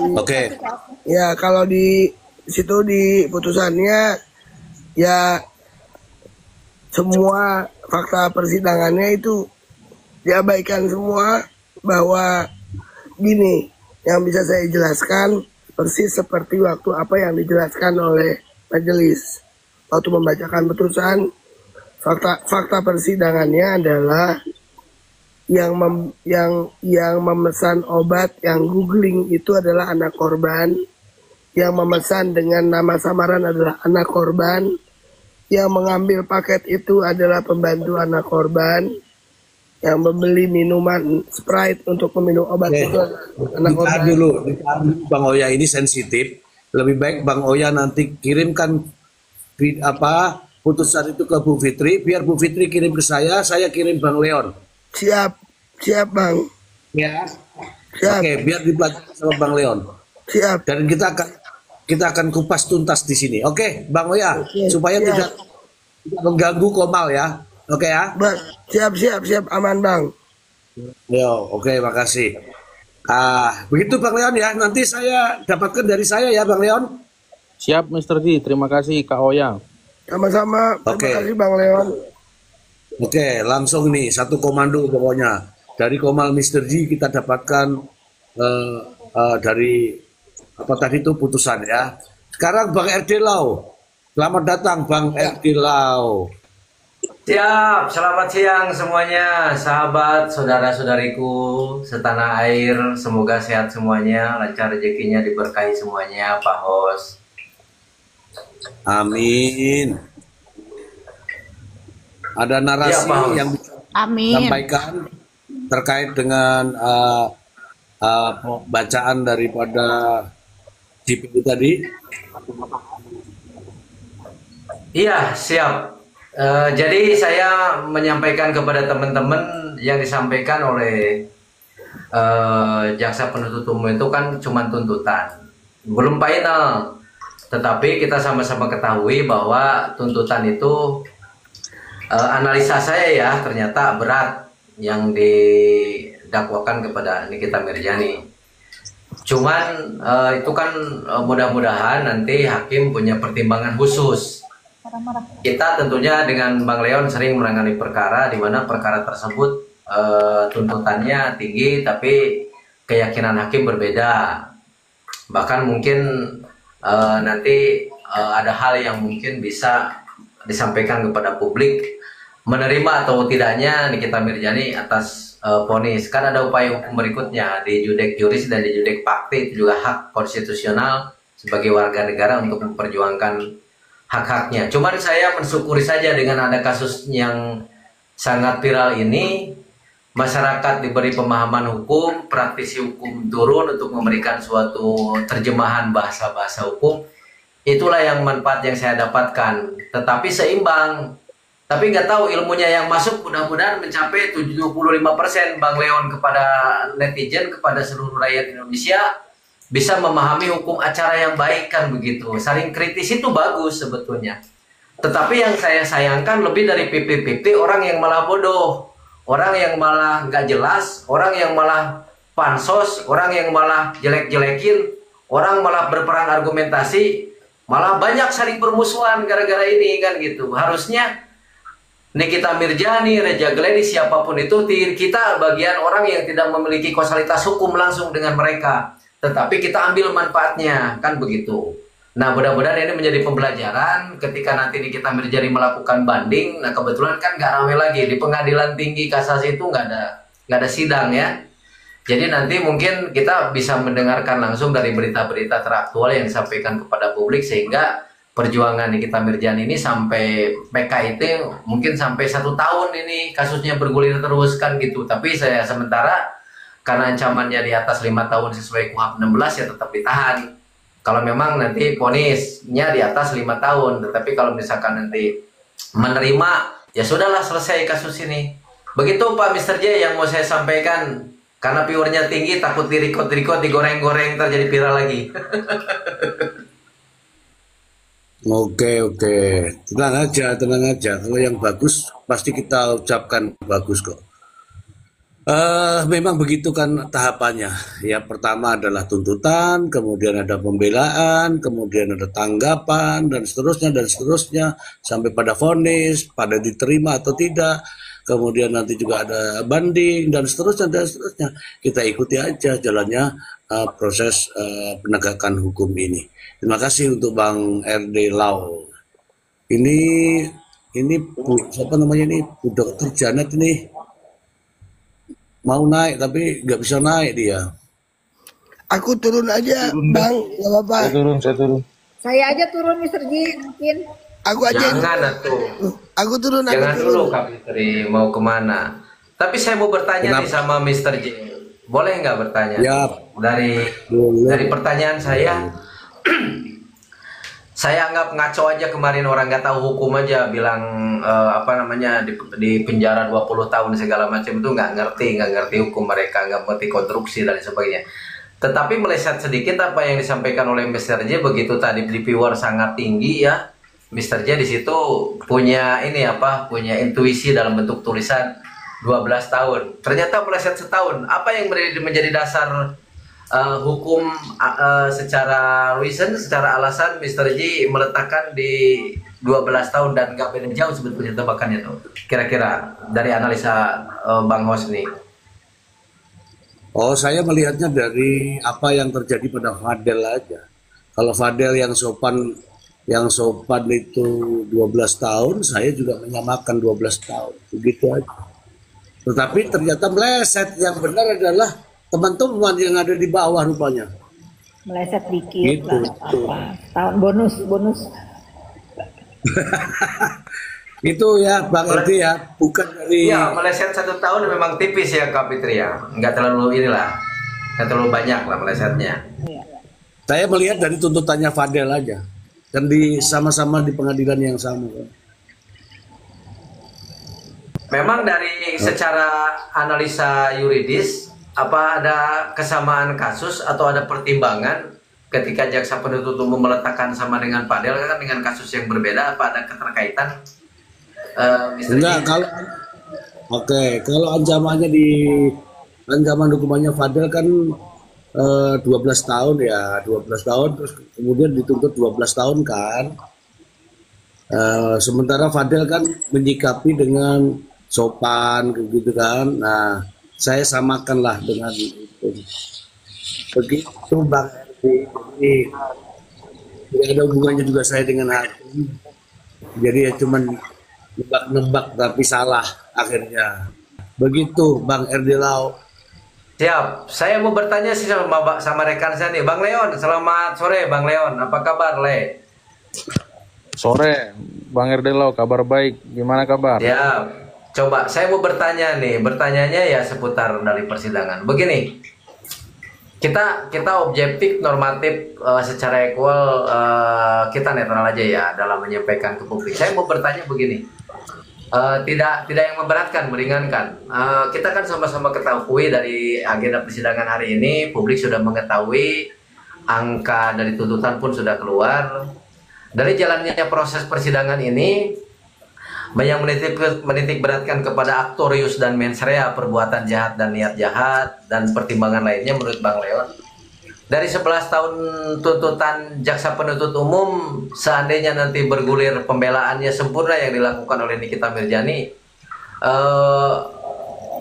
ya kalau di situ di putusannya ya semua fakta persidangannya itu diabaikan semua, bahwa gini yang bisa saya jelaskan persis seperti waktu apa yang dijelaskan oleh majelis waktu membacakan putusan. Fakta persidangannya adalah yang memesan obat, yang googling itu adalah anak korban, yang memesan dengan nama samaran adalah anak korban, yang mengambil paket itu adalah pembantu anak korban, yang membeli minuman Sprite untuk meminum obat itu adalah anak korban. Dulu Bang Oya ini sensitif. Lebih baik Bang Oya nanti kirimkan putusan itu ke Bu Fitri, biar Bu Fitri kirim ke saya kirim Bang Leon. Siap Bang. Ya. Siap. Oke, biar dipelajari sama Bang Leon. Siap. Dan kita akan kupas tuntas di sini. Oke, Bang Oya, supaya tidak mengganggu Komal ya. Oke ya. Siap, aman Bang. Yo, oke, makasih. Begitu Bang Leon ya. Nanti saya dapatkan dari saya ya Bang Leon. Siap Mr. D, terima kasih Kak Oya. Sama-sama, terima kasih Bang Leon. Oke, langsung nih satu komando pokoknya. Dari Komal Mr. G kita dapatkan dari apa tadi itu putusan ya. Sekarang Bang RD Lau. Selamat datang Bang RD Lau. Siap, selamat siang semuanya, sahabat, saudara-saudariku setanah air. Semoga sehat semuanya, lancar rezekinya, diberkahi semuanya, Pak Hos. Amin. Ada narasi yang disampaikan terkait dengan bacaan daripada JPU tadi. Iya, siap. Jadi saya menyampaikan kepada teman-teman yang disampaikan oleh jaksa penuntut umum itu kan cuma tuntutan, belum final. Tetapi kita sama-sama ketahui bahwa tuntutan itu analisa saya ya ternyata berat yang didakwakan kepada Nikita Mirzani. Cuman itu kan mudah-mudahan nanti hakim punya pertimbangan khusus kita tentunya dengan Bang Leon sering menangani perkara di mana perkara tersebut tuntutannya tinggi tapi keyakinan hakim berbeda. Bahkan mungkin nanti ada hal yang mungkin bisa disampaikan kepada publik menerima atau tidaknya Nikita Mirzani atas vonis. Kan ada upaya hukum berikutnya di judek juris dan di judek fakti, itu juga hak konstitusional sebagai warga negara untuk memperjuangkan hak-haknya. Cuman saya mensyukuri saja dengan ada kasus yang sangat viral ini, masyarakat diberi pemahaman hukum, praktisi hukum turun untuk memberikan suatu terjemahan bahasa-bahasa hukum. Itulah yang manfaat yang saya dapatkan. Tetapi seimbang. Tapi nggak tahu ilmunya yang masuk mudah-mudahan mencapai 75% Bang Leon kepada netizen, kepada seluruh rakyat Indonesia bisa memahami hukum acara yang baik kan begitu. Saling kritis itu bagus sebetulnya. Tetapi yang saya sayangkan lebih dari pipi-pipi orang yang malah bodoh, orang yang malah nggak jelas, orang yang malah pansos, orang yang malah jelek-jelekin, orang malah berperang argumentasi, malah banyak saling bermusuhan gara-gara ini kan gitu. Harusnya Nikita Mirzani, Reja Glenny, siapapun itu, kita bagian orang yang tidak memiliki kausalitas hukum langsung dengan mereka. Tetapi kita ambil manfaatnya, kan begitu. Nah, mudah-mudahan ini menjadi pembelajaran ketika nanti Nikita Mirzani melakukan banding. Nah, kebetulan kan nggak ramai lagi di pengadilan tinggi kasasi itu nggak ada sidang ya. Jadi nanti mungkin kita bisa mendengarkan langsung dari berita-berita teraktual yang disampaikan kepada publik sehingga perjuangan Nikita Mirzani ini sampai PKIT mungkin sampai 1 tahun ini kasusnya bergulir terus kan gitu. Tapi saya sementara karena ancamannya di atas 5 tahun sesuai KUHP 16 ya tetap ditahan. Kalau memang nanti vonisnya di atas 5 tahun, tetapi kalau misalkan nanti menerima, ya sudahlah selesai kasus ini. Begitu Pak Mr. J yang mau saya sampaikan. Karena viewernya tinggi, takut dirikot-rikot, digoreng-goreng, terjadi viral lagi. Oke. Tenang aja. Kalau yang bagus, pasti kita ucapkan bagus kok. Memang begitu kan tahapannya. Ya, pertama adalah tuntutan, kemudian ada pembelaan, kemudian ada tanggapan, dan seterusnya, sampai pada vonis, pada diterima atau tidak, kemudian nanti juga ada banding, dan seterusnya. Kita ikuti aja jalannya proses penegakan hukum ini. Terima kasih untuk Bang RD Lau. Ini siapa namanya ini? Dr. Janet ini. Mau naik tapi nggak bisa naik dia. Aku turun aja, Bang, nggak apa-apa. Saya turun. Saya aja turun, Mr. Ji, mungkin. Aku aja. Jangan tuh. Aku turun. Jangan dulu Kak Fitri, mau kemana? Tapi saya mau bertanya nih sama Mr. J. Boleh nggak bertanya? Ya. Dari pertanyaan saya, saya anggap ngaco aja kemarin, orang nggak tahu hukum aja bilang di penjara 20 tahun segala macam itu nggak ngerti hukum mereka, nggak ngerti konstruksi dan sebagainya. Tetapi meleset sedikit apa yang disampaikan oleh Mr. J, begitu tadi di viewer sangat tinggi ya. Mr. J di situ punya punya intuisi dalam bentuk tulisan 12 tahun. Ternyata meleset setahun. Apa yang menjadi dasar hukum secara reason, secara alasan Mr. J meletakkan di 12 tahun dan nggak beda jauh sebetulnya tebakannya tuh. Kira-kira dari analisa Bang Hosni. Oh, saya melihatnya dari apa yang terjadi pada Fadel aja. Kalau Fadel yang sopan itu 12 tahun, saya juga menyamakan 12 tahun. Begitu aja. Tetapi ternyata meleset, yang benar adalah teman-teman yang ada di bawah rupanya. Meleset dikit gitu. Apa. Tahun bonus. Itu ya Bang Edi ya, bukan dari... Ya, meleset 1 tahun memang tipis ya Kak Fitri ya. Nggak terlalu banyak lah melesetnya. Saya melihat dari tuntutannya Fadel aja. Dan sama-sama di pengadilan yang sama. Memang dari secara analisa yuridis, apa ada kesamaan kasus atau ada pertimbangan ketika jaksa penuntut umum meletakkan sama dengan Fadel kan dengan kasus yang berbeda, apa ada keterkaitan? Enggak, kalau ancamannya ancaman hukumannya Fadel kan 12 tahun ya, 12 tahun terus kemudian dituntut 12 tahun kan. Sementara Fadel kan menyikapi dengan sopan gitu kan. Nah, saya samakanlah dengan itu. Begitu Bang Erdi. Jadi tidak ada hubungannya juga saya dengan hakim. Jadi ya cuman nebak-nebak tapi salah akhirnya. Begitu Bang Erdi Lau. Siap, saya mau bertanya sih sama rekan saya nih, Bang Leon. Selamat sore, Bang Leon. Apa kabar, Le? Sore, Bang Erdelau, kabar baik. Gimana kabar? Ya, coba saya mau bertanya nih. Bertanyanya ya seputar dari persidangan. Begini, kita objektif, normatif, secara equal, kita netral aja ya dalam menyampaikan ke publik. Saya mau bertanya begini. Tidak yang memberatkan, meringankan. Kita kan sama-sama ketahui dari agenda persidangan hari ini, publik sudah mengetahui, angka dari tuntutan pun sudah keluar. Dari jalannya proses persidangan ini, yang menitik beratkan kepada aktorius dan mens rea, perbuatan jahat dan niat jahat, dan pertimbangan lainnya menurut Bang Leon. Dari 11 tahun tuntutan jaksa penuntut umum, seandainya nanti bergulir pembelaannya sempurna yang dilakukan oleh Nikita Mirzani,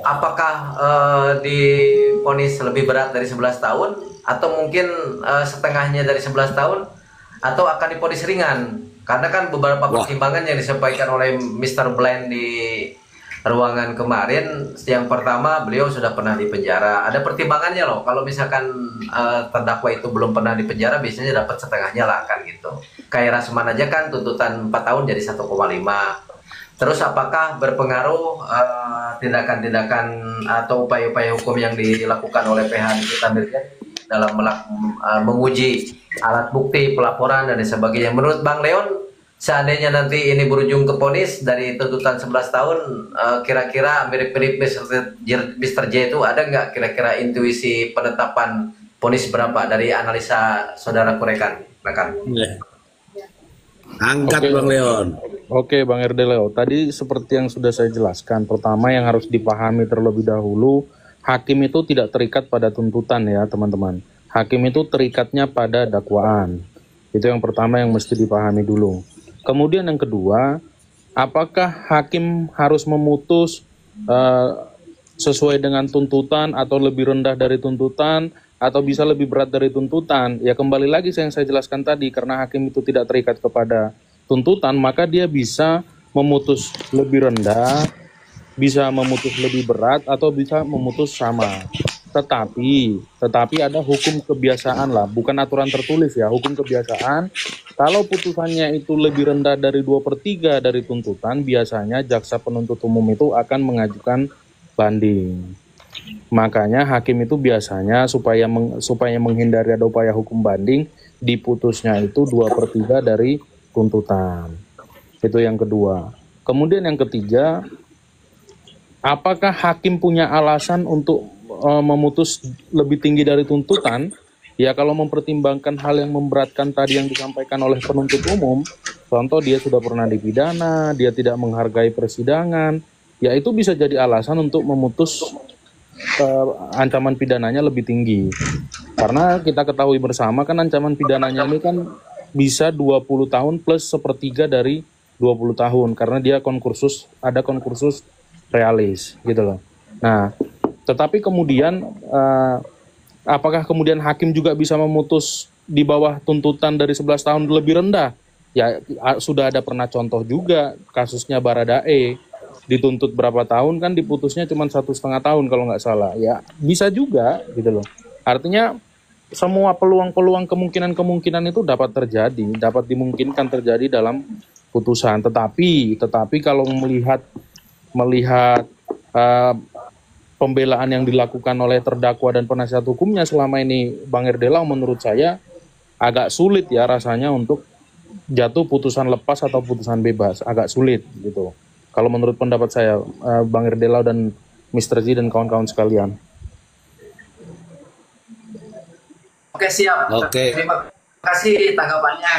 apakah divonis lebih berat dari 11 tahun, atau mungkin setengahnya dari 11 tahun, atau akan divonis ringan? Karena kan beberapa pertimbangan yang disampaikan oleh Mr. Blind di ruangan kemarin, yang pertama beliau sudah pernah di penjara. Ada pertimbangannya loh, kalau misalkan terdakwa itu belum pernah di penjara, biasanya dapat setengahnya lah kan gitu. Kayak Rasman aja kan tuntutan 4 tahun jadi 1,5. Terus apakah berpengaruh tindakan-tindakan atau upaya-upaya hukum yang dilakukan oleh PH Nikita Mirzani dalam menguji alat bukti, pelaporan dan sebagainya? Menurut Bang Leon, seandainya nanti ini berujung ke vonis dari tuntutan 11 tahun, kira-kira mirip-mirip Mr. J itu ada nggak kira-kira intuisi penetapan vonis berapa dari analisa saudara rekan? Angkat Bang Leon. Oke Bang Erdeleo, tadi seperti yang sudah saya jelaskan, pertama yang harus dipahami terlebih dahulu, hakim itu tidak terikat pada tuntutan ya teman-teman. Hakim itu terikatnya pada dakwaan. Itu yang pertama yang mesti dipahami dulu. Kemudian yang kedua, apakah hakim harus memutus sesuai dengan tuntutan atau lebih rendah dari tuntutan atau bisa lebih berat dari tuntutan? Ya kembali lagi yang saya jelaskan tadi, karena hakim itu tidak terikat kepada tuntutan, maka dia bisa memutus lebih rendah, bisa memutus lebih berat, atau bisa memutus sama. Tetapi ada hukum kebiasaan lah, bukan aturan tertulis ya, hukum kebiasaan. Kalau putusannya itu lebih rendah dari 2/3 dari tuntutan, biasanya jaksa penuntut umum itu akan mengajukan banding. Makanya hakim itu biasanya supaya menghindari ada upaya hukum banding, diputusnya itu 2/3 dari tuntutan. Itu yang kedua. Kemudian yang ketiga, apakah hakim punya alasan untuk memutus lebih tinggi dari tuntutan? Ya kalau mempertimbangkan hal yang memberatkan tadi yang disampaikan oleh penuntut umum, contoh dia sudah pernah dipidana, dia tidak menghargai persidangan, ya itu bisa jadi alasan untuk memutus ancaman pidananya lebih tinggi. Karena kita ketahui bersama kan ancaman pidananya ini kan bisa 20 tahun plus 1/3 dari 20 tahun karena dia ada konkursus realis gitu loh. Nah, tetapi kemudian apakah kemudian hakim juga bisa memutus di bawah tuntutan dari 11 tahun lebih rendah? Ya sudah ada pernah contoh juga, kasusnya Baradae, dituntut berapa tahun kan diputusnya cuma 1,5 tahun kalau nggak salah. Ya bisa juga gitu loh. Artinya semua peluang-peluang kemungkinan itu dapat terjadi, dapat dimungkinkan terjadi dalam putusan. Tetapi kalau melihat pembelaan yang dilakukan oleh terdakwa dan penasihat hukumnya selama ini, Bang Erdelau, menurut saya agak sulit ya rasanya untuk jatuh putusan lepas atau putusan bebas, agak sulit gitu. Kalau menurut pendapat saya, Bang Erdelau dan Mr. Z dan kawan-kawan sekalian. Oke, siap. Oke. Terima kasih tanggapannya,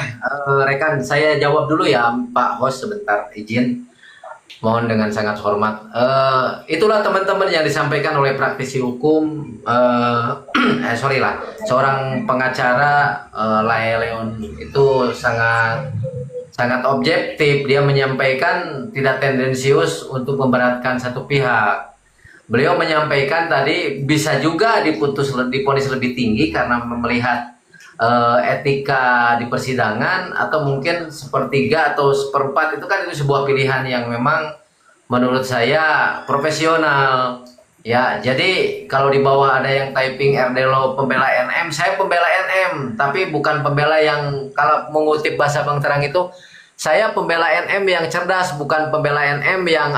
rekan. Saya jawab dulu ya, Pak Host, sebentar izin. Mohon dengan sangat hormat. Itulah teman-teman yang disampaikan oleh praktisi hukum, seorang pengacara Leon itu sangat sangat objektif. Dia menyampaikan tidak tendensius untuk memberatkan satu pihak. Beliau menyampaikan tadi bisa juga diponis lebih tinggi karena melihat etika di persidangan, atau mungkin sepertiga atau seperempat, itu kan itu sebuah pilihan yang memang menurut saya profesional. Ya, jadi kalau di bawah ada yang typing Erdelo pembela NM, saya pembela NM, tapi bukan pembela yang, kalau mengutip bahasa Bang Terang itu, saya pembela NM yang cerdas, bukan pembela NM yang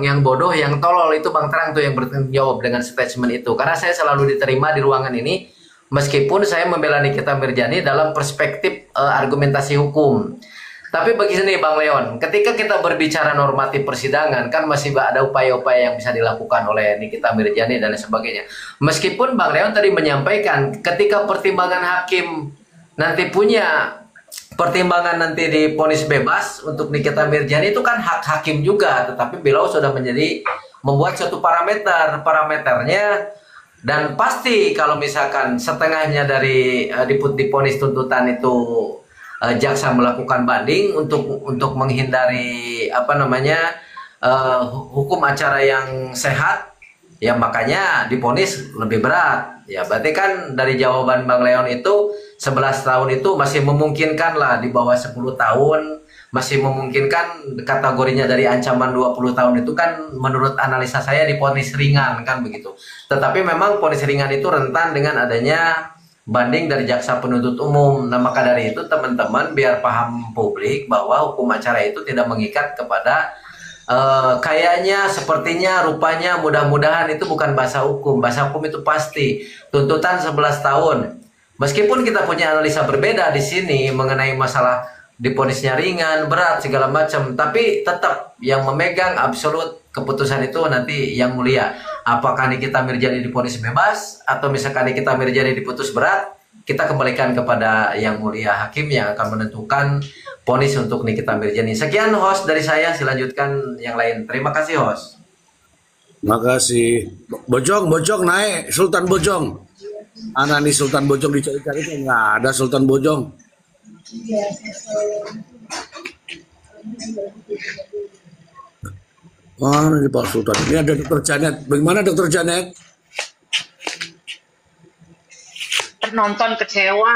yang bodoh, yang tolol. Itu Bang Terang tuh yang bertanggung jawab dengan statement itu. Karena saya selalu diterima di ruangan ini, meskipun saya membela Nikita Mirzani dalam perspektif argumentasi hukum. Tapi begini Bang Leon, ketika kita berbicara normatif persidangan, kan masih ada upaya-upaya yang bisa dilakukan oleh Nikita Mirzani dan sebagainya. Meskipun Bang Leon tadi menyampaikan, ketika pertimbangan hakim nanti punya pertimbangan nanti diponis bebas untuk Nikita Mirzani, itu kan hak hakim juga, tetapi beliau sudah membuat suatu parameternya, dan pasti kalau misalkan setengahnya dari diponis tuntutan itu jaksa melakukan banding untuk menghindari hukum acara yang sehat, ya makanya diponis lebih berat. Ya berarti kan dari jawaban Bang Leon itu 11 tahun itu masih memungkinkan lah, di bawah 10 tahun masih memungkinkan, kategorinya dari ancaman 20 tahun itu kan menurut analisa saya diponis ringan kan begitu. Tetapi memang ponis ringan itu rentan dengan adanya banding dari jaksa penuntut umum. Nah maka dari itu teman-teman biar paham publik bahwa hukum acara itu tidak mengikat kepada kayaknya, sepertinya, rupanya, mudah-mudahan, itu bukan bahasa hukum. Bahasa hukum itu pasti tuntutan 11 tahun. Meskipun kita punya analisa berbeda di sini mengenai masalah diponisnya ringan, berat, segala macam, tapi tetap yang memegang absolut keputusan itu nanti Yang Mulia. Apakah Nikita Mirzani diponis bebas atau misalkan Nikita Mirzani diputus berat, kita kembalikan kepada Yang Mulia Hakim yang akan menentukan ponis untuk Nikita Mirzani. Sekian host dari saya, silanjutkan yang lain. Terima kasih host. Makasih. Bojong naik, Sultan Bojong. Anak nih Sultan Bojong dicari-cari kan nggak ada Sultan Bojong. Mana nih Pak Sultan? Ini ada Dokter Janet. Bagaimana Dokter Janet? Penonton kecewa.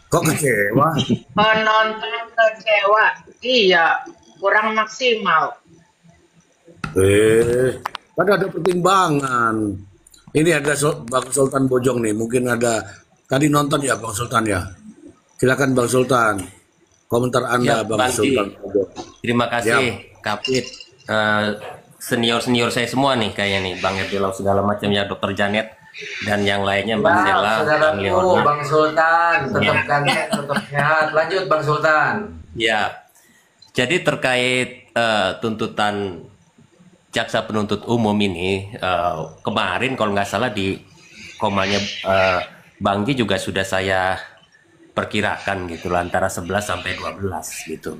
Kok kecewa? Penonton kecewa. Iya, kurang maksimal. Kan ada pertimbangan. Ini ada Bang Sultan Bojong nih. Mungkin ada, tadi nonton ya Bang Sultan ya. Silakan Bang Sultan. Komentar Anda ya, Bang Sultan. Terima kasih ya. Kapit. Senior saya semua nih kayaknya nih, Bang Erdelo segala macamnya, Dokter Janet dan yang lainnya, Bang Sela, Bang Leon. Bang Sultan, tetap kangen, tetap sehat. Lanjut Bang Sultan. Ya, jadi terkait tuntutan jaksa penuntut umum ini, kemarin kalau nggak salah di komanya Bang Ji juga sudah saya perkirakan gitu loh, antara 11 sampai 12 gitu.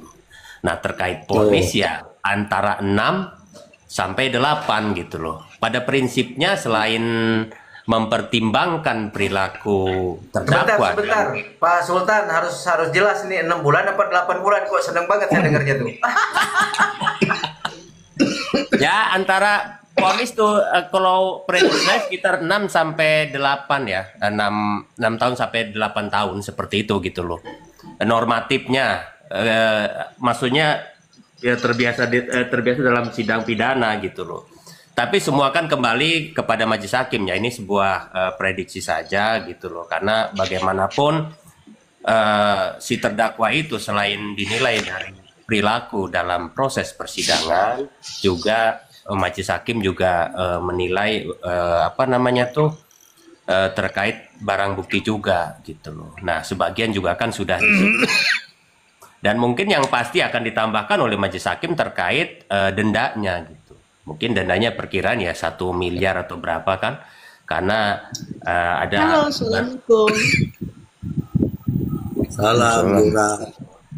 Nah terkait ponis ya antara 6 sampai 8 gitu loh. Pada prinsipnya selain mempertimbangkan perilaku terdakwa. Sebentar. Pak Sultan harus jelas ini 6 bulan apa 8 bulan, kok seneng banget saya dengarnya tuh. Ya antara ponis tuh kalau prediksinya sekitar 6 sampai 8 ya. 6 tahun sampai 8 tahun seperti itu gitu loh. Normatifnya maksudnya ya terbiasa dalam sidang pidana gitu loh. Tapi semua kan kembali kepada majelis hakim ya. Ini sebuah prediksi saja gitu loh. Karena bagaimanapun si terdakwa itu selain dinilai dari perilaku dalam proses persidangan, juga majelis hakim juga menilai terkait barang bukti juga gitu loh. Nah sebagian juga kan sudah disebut. Dan mungkin yang pasti akan ditambahkan oleh majelis hakim terkait dendanya gitu. Mungkin dendanya perkiraan ya 1 miliar atau berapa kan, karena ada. Halo, Assalamualaikum. Salam Jura.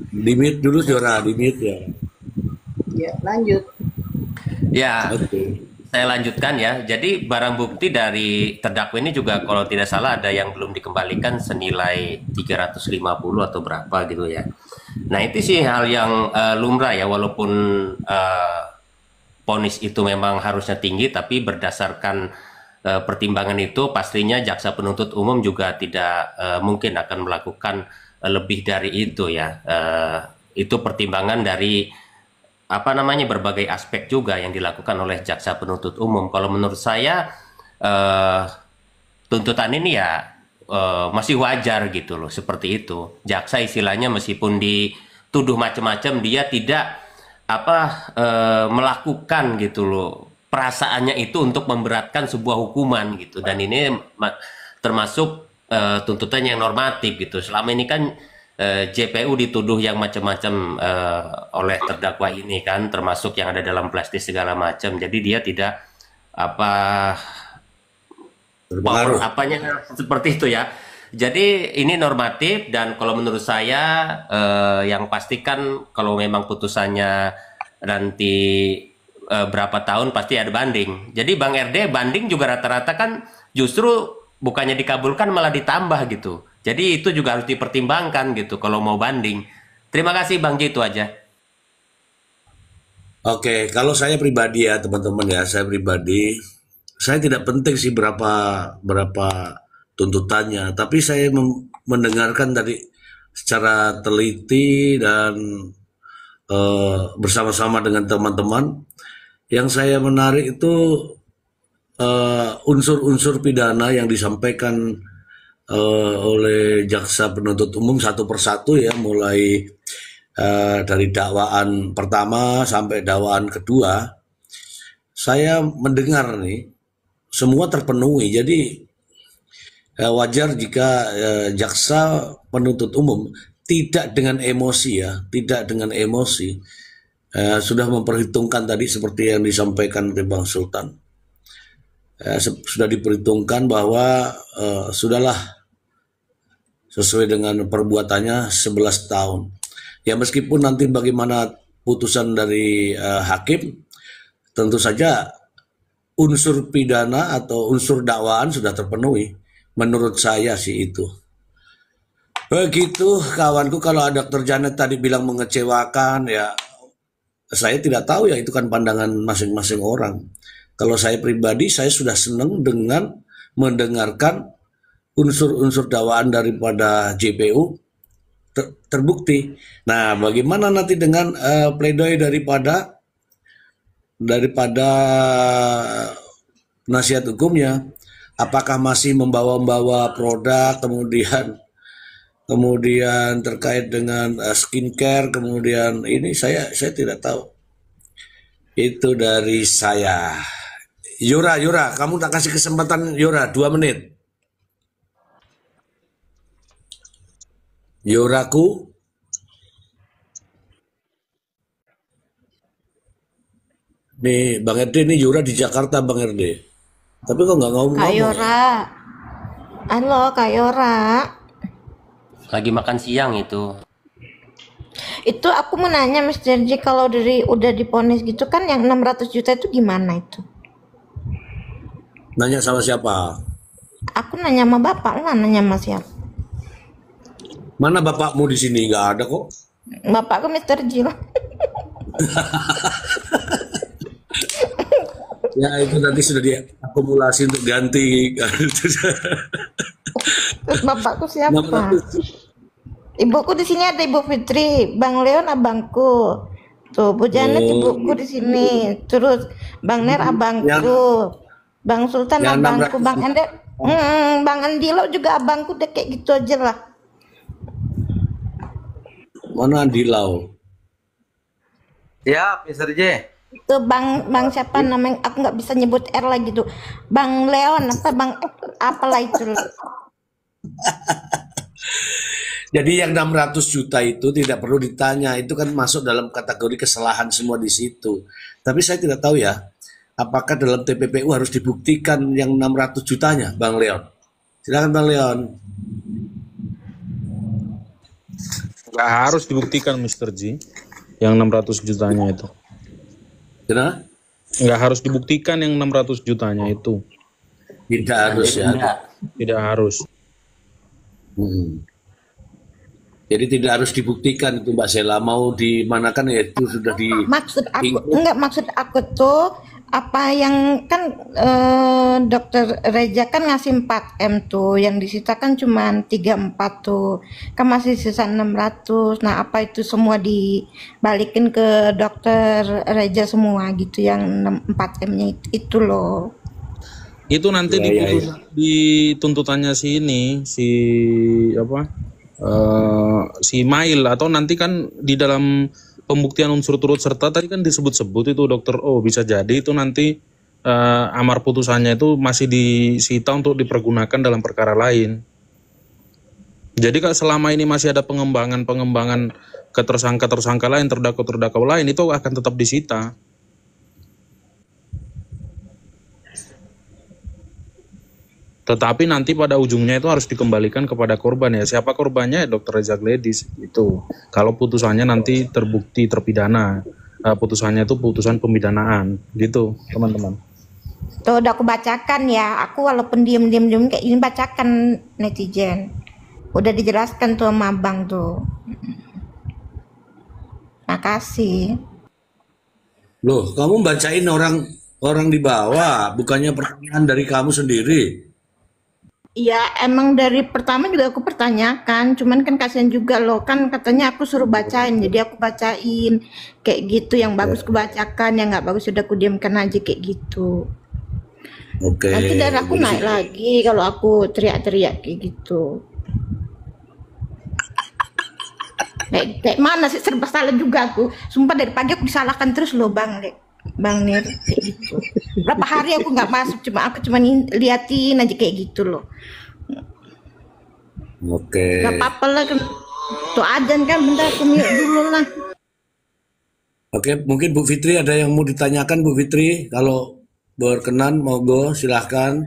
Dimit dulu Jura, dimit ya. Ya, lanjut. Ya, Saya lanjutkan ya. Jadi barang bukti dari terdakwa ini juga kalau tidak salah ada yang belum dikembalikan senilai 350 atau berapa gitu ya. Nah itu sih hal yang lumrah ya, walaupun vonis itu memang harusnya tinggi, tapi berdasarkan pertimbangan itu pastinya jaksa penuntut umum juga tidak mungkin akan melakukan lebih dari itu ya. Itu pertimbangan dari berbagai aspek juga yang dilakukan oleh jaksa penuntut umum. Kalau menurut saya tuntutan ini ya masih wajar gitu loh, seperti itu. Jaksa istilahnya meskipun dituduh macam-macam, dia tidak melakukan gitu loh perasaannya itu untuk memberatkan sebuah hukuman gitu. Dan ini termasuk tuntutan yang normatif gitu. Selama ini kan JPU dituduh yang macam-macam oleh terdakwa ini kan, termasuk yang ada dalam plastik segala macam. Jadi dia tidak seperti itu ya. Jadi ini normatif, dan kalau menurut saya yang pastikan kalau memang putusannya nanti berapa tahun pasti ada banding. Jadi Bang RD banding juga rata-rata kan justru bukannya dikabulkan malah ditambah gitu. Jadi itu juga harus dipertimbangkan gitu kalau mau banding. Terima kasih Bang Ji, itu aja. Oke, kalau saya pribadi ya teman-teman ya, saya tidak penting sih berapa tuntutannya, tapi saya mendengarkan tadi secara teliti dan bersama-sama dengan teman-teman. Yang saya menarik itu unsur-unsur pidana yang disampaikan oleh jaksa penuntut umum satu persatu ya, mulai dari dakwaan pertama sampai dakwaan kedua. Saya mendengar nih semua terpenuhi. Jadi wajar jika jaksa penuntut umum tidak dengan emosi sudah memperhitungkan tadi seperti yang disampaikan oleh Bang Sultan. Sudah diperhitungkan bahwa sudahlah sesuai dengan perbuatannya 11 tahun. Ya meskipun nanti bagaimana putusan dari hakim, tentu saja unsur pidana atau unsur dakwaan sudah terpenuhi. Menurut saya sih itu. Begitu kawanku. Kalau ada Dr. Janet tadi bilang mengecewakan, ya saya tidak tahu ya, itu kan pandangan masing-masing orang. Kalau saya pribadi, saya sudah senang dengan mendengarkan unsur-unsur dakwaan daripada JPU terbukti. Nah, bagaimana nanti dengan pledoi daripada penasihat hukumnya? Apakah masih membawa produk, kemudian terkait dengan skincare, kemudian ini saya tidak tahu. Itu dari saya. Yura, kamu tak kasih kesempatan Yura 2 menit. Yuraku. Nih Bang RD, ini Yura di Jakarta Bang RD. Tapi kok nggak ngomong. Kak Yora. Halo Kak Yora. Lagi makan siang itu. Itu aku mau nanya Mr. J, kalau udah diponis gitu kan yang 600 juta itu gimana itu? Nanya sama siapa? Aku nanya sama bapak lah, nanya sama siapa? Mana bapakmu di sini? Nggak ada kok. Bapakku Mr. J lah. Ya itu nanti sudah diakumulasi untuk ganti. Terus bapakku siapa? Ibuku di sini ada Ibu Fitri, Bang Leon abangku. Tuh Bu Janet ibuku di sini. Terus Bang Ner abangku. Bang Sultan abangku, Bang Ende, Bang Andilo juga abangku, deh kayak gitu aja lah. Mana Andilo? Ya, Mr. J. Itu Bang siapa namanya? Aku nggak bisa nyebut R lagi tuh. Bang Leon apa Bang apalah itu. Jadi yang 600 juta itu tidak perlu ditanya, itu kan masuk dalam kategori kesalahan semua di situ. Tapi saya tidak tahu ya, apakah dalam TPPU harus dibuktikan yang 600 jutanya, Bang Leon? Silakan Bang Leon. Nggak harus dibuktikan Mr. J, yang 600 jutanya itu. Kenapa? Nggak harus dibuktikan yang 600 jutanya itu. Tidak harus ya. Tidak harus. Jadi tidak harus dibuktikan itu Mbak Sela, mau dimanakan ya itu sudah di Maksud aku tuh apa yang kan dokter Reja kan ngasih 4M tuh, yang disita kan cuma 34 tuh, kan masih sisa 600. Nah apa itu semua dibalikin ke dokter Reja semua gitu, yang 4M-nya itu loh. Itu nanti di tuntutannya si ini, si Mail, atau nanti kan di dalam pembuktian unsur turut serta tadi kan disebut-sebut itu dokter. Oh bisa jadi itu nanti amar putusannya itu masih disita untuk dipergunakan dalam perkara lain. Jadi kalau selama ini masih ada pengembangan ke tersangka lain, terdakwa lain, itu akan tetap disita. Tetapi nanti pada ujungnya itu harus dikembalikan kepada korban ya. Siapa korbannya? Dr. Reza Gledis itu. Kalau putusannya nanti terbukti terpidana, putusannya itu putusan pemidanaan gitu, teman-teman. Tuh udah aku bacakan ya. Aku walaupun diem kayak ini bacakan netizen. Udah dijelaskan tuh sama Abang tuh. Makasih. Loh, kamu bacain orang di bawah, bukannya pertanyaan dari kamu sendiri? Iya, emang dari pertama juga aku pertanyakan, cuman kan kasihan juga loh, kan katanya aku suruh bacain, jadi aku bacain kayak gitu, yang bagus aku bacakan, yang nggak bagus sudah aku diamkan aja kayak gitu. Oke. Nanti darahku naik lagi kalau aku teriak-teriak kayak gitu. Kayak mana sih, serba salah juga aku. Sumpah dari pagi aku disalahkan terus loh Bang Nir kayak gitu. Berapa hari aku nggak masuk, aku cuma liatin aja kayak gitu loh. Oke. Gak apa-apa lah kan. Tuh ajan kan, bentar aku mute dulu lah. Oke, mungkin Bu Fitri ada yang mau ditanyakan Bu Fitri, kalau berkenan monggo silahkan.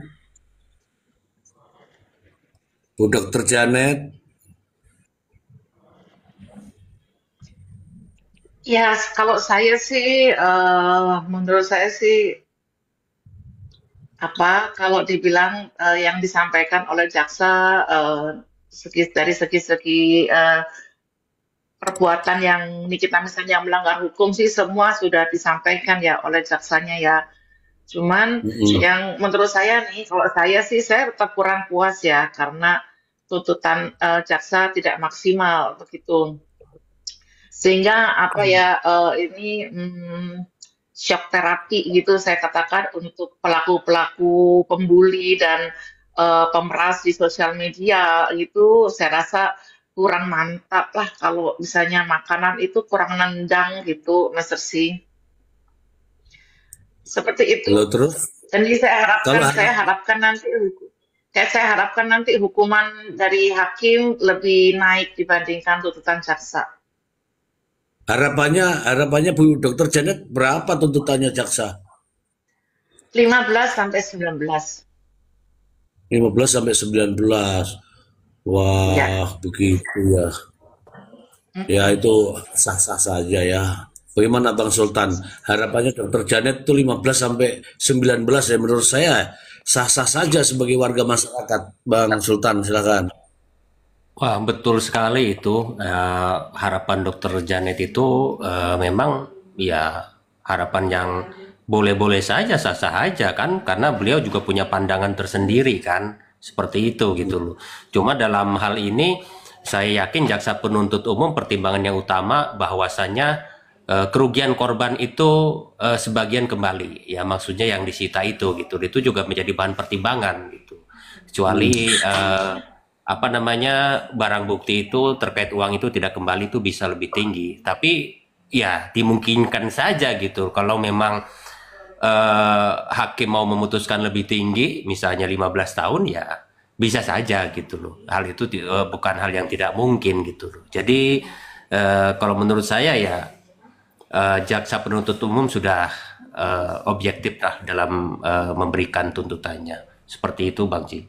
Bu Dr. Janet. Ya, kalau saya sih, menurut saya sih, kalau dibilang yang disampaikan oleh jaksa dari segi perbuatan yang Nikita misalnya yang melanggar hukum sih semua sudah disampaikan ya oleh jaksanya ya. Cuman yang menurut saya nih, kalau saya sih saya tetap kurang puas ya karena tuntutan jaksa tidak maksimal begitu. Sehingga ini shock terapi gitu saya katakan untuk pelaku-pelaku pembuli dan pemeras di sosial media itu saya rasa kurang mantap lah kalau misalnya makanan itu kurang nendang gitu, Mas Rsi. Seperti itu. Terus? Jadi saya harapkan nanti hukuman dari hakim lebih naik dibandingkan tuntutan jaksa. Harapannya Bu Dr. Janet berapa tuntutannya jaksa? 15 sampai 19. 15 sampai 19. Wah, ya. Begitu ya. Ya itu sah-sah saja ya. Bagaimana Bang Sultan? Harapannya Dr. Janet itu 15 sampai 19 ya, menurut saya sah-sah saja sebagai warga masyarakat. Bang Sultan silakan. Wah, betul sekali itu. Harapan Dr. Janet itu memang ya harapan yang boleh-boleh saja, sah-sah aja kan, karena beliau juga punya pandangan tersendiri kan, seperti itu gitu loh. Cuma dalam hal ini saya yakin jaksa penuntut umum pertimbangan yang utama bahwasannya kerugian korban itu sebagian kembali, ya maksudnya yang disita itu gitu. Itu juga menjadi bahan pertimbangan gitu. Kecuali barang bukti itu terkait uang itu tidak kembali itu bisa lebih tinggi, tapi ya dimungkinkan saja gitu kalau memang hakim mau memutuskan lebih tinggi misalnya 15 tahun ya bisa saja gitu loh. Hal itu bukan hal yang tidak mungkin gitu loh. Jadi kalau menurut saya ya jaksa penuntut umum sudah objektif lah dalam memberikan tuntutannya, seperti itu Bang Ji.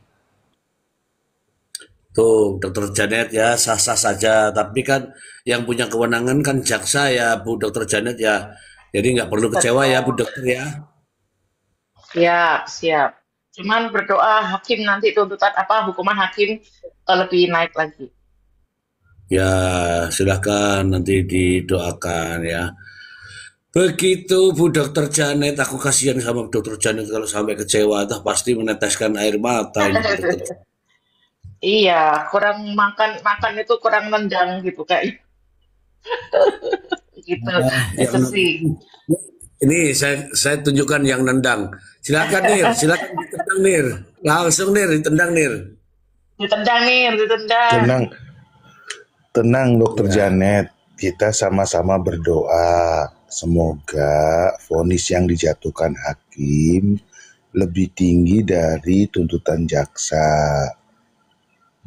Tuh, Dr. Janet ya sah-sah saja, tapi kan yang punya kewenangan kan jaksa ya Bu Dr. Janet ya, jadi nggak perlu kecewa ya Bu Dokter ya. Siap, siap. Cuman berdoa hakim nanti tuntutan apa hukuman hakim lebih naik lagi. Ya, silakan nanti didoakan ya. Begitu Bu Dokter Janet, aku kasihan sama Dokter Janet kalau sampai kecewa, pasti meneteskan air mata ini. Iya, kurang makan itu kurang nendang gitu kayak. Gitu. Itu sih. Ini saya tunjukkan yang nendang. Silakan Nir, silakan ditendang Nir. Langsung Nir, ditendang Nir. Ditendang Nir, ditendang. Tenang Dokter Janet, kita sama-sama berdoa. Semoga vonis yang dijatuhkan hakim lebih tinggi dari tuntutan jaksa.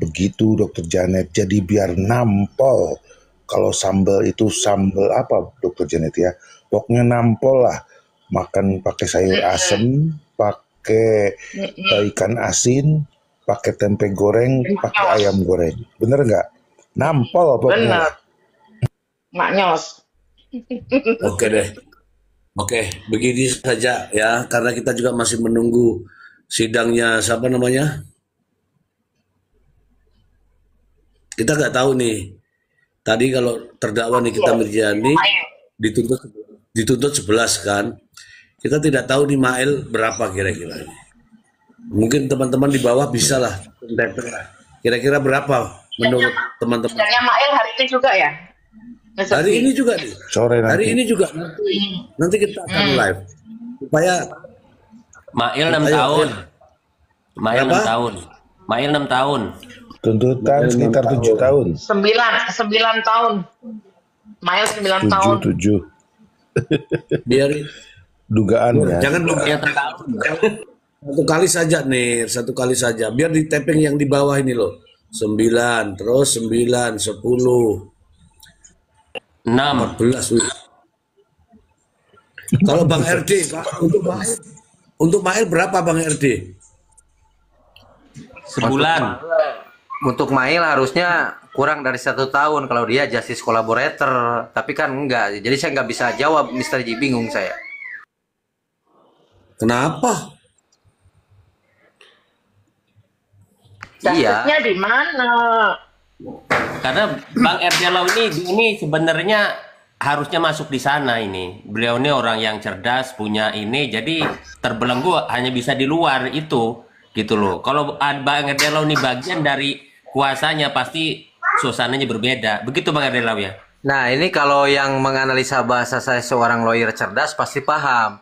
Begitu Dokter Janet, jadi biar nampol. Kalau sambal itu sambal apa Dokter Janet ya? Pokoknya nampol lah. Makan pakai sayur asem, pakai ikan asin, pakai tempe goreng, pakai ayam goreng. Bener nggak? Nampol pokoknya. Bener. Maknyos. Oke deh. Oke, begini saja ya, karena kita juga masih menunggu sidangnya siapa namanya? Kita nggak tahu nih. Tadi kalau terdakwa Nikita Mirjani dituntut 11 kan. Kita tidak tahu nih Mail berapa kira-kira. Mungkin teman-teman di bawah bisa lah. Kira-kira berapa menurut teman-teman? Sidangnya Mail hari ini juga ya? Hari ini juga nih. Sore nanti. Hari ini juga. Nanti kita akan live. Supaya Mail 6 tahun. Mail 6 tahun. Mail 6 tahun. Tuntutan sekitar 7 tahun. 9 tahun. Mail 9 tahun. 7. Biar dugaan ya. Jangan satu kali saja nih, satu kali saja. Biar di tapping yang di bawah ini loh. 9, terus 9, 10, 6, 14. Kalau Bang RD, untuk Mail berapa Bang RD? Sebulan. Untuk Mail harusnya kurang dari 1 tahun kalau dia justice collaborator, tapi kan enggak. Jadi saya nggak bisa jawab, Mr. Ji, bingung saya. Kenapa? Justice-nya di mana? Karena Bang Erdelau ini sebenarnya harusnya masuk di sana ini. Beliau ini orang yang cerdas, punya ini, jadi terbelenggu hanya bisa di luar itu, gitu loh. Kalau Bang Erdelau ini bagian dari kuasanya, pasti suasananya berbeda. Begitu Bang Erdelau ya? Nah, ini kalau yang menganalisa bahasa saya seorang lawyer cerdas pasti paham.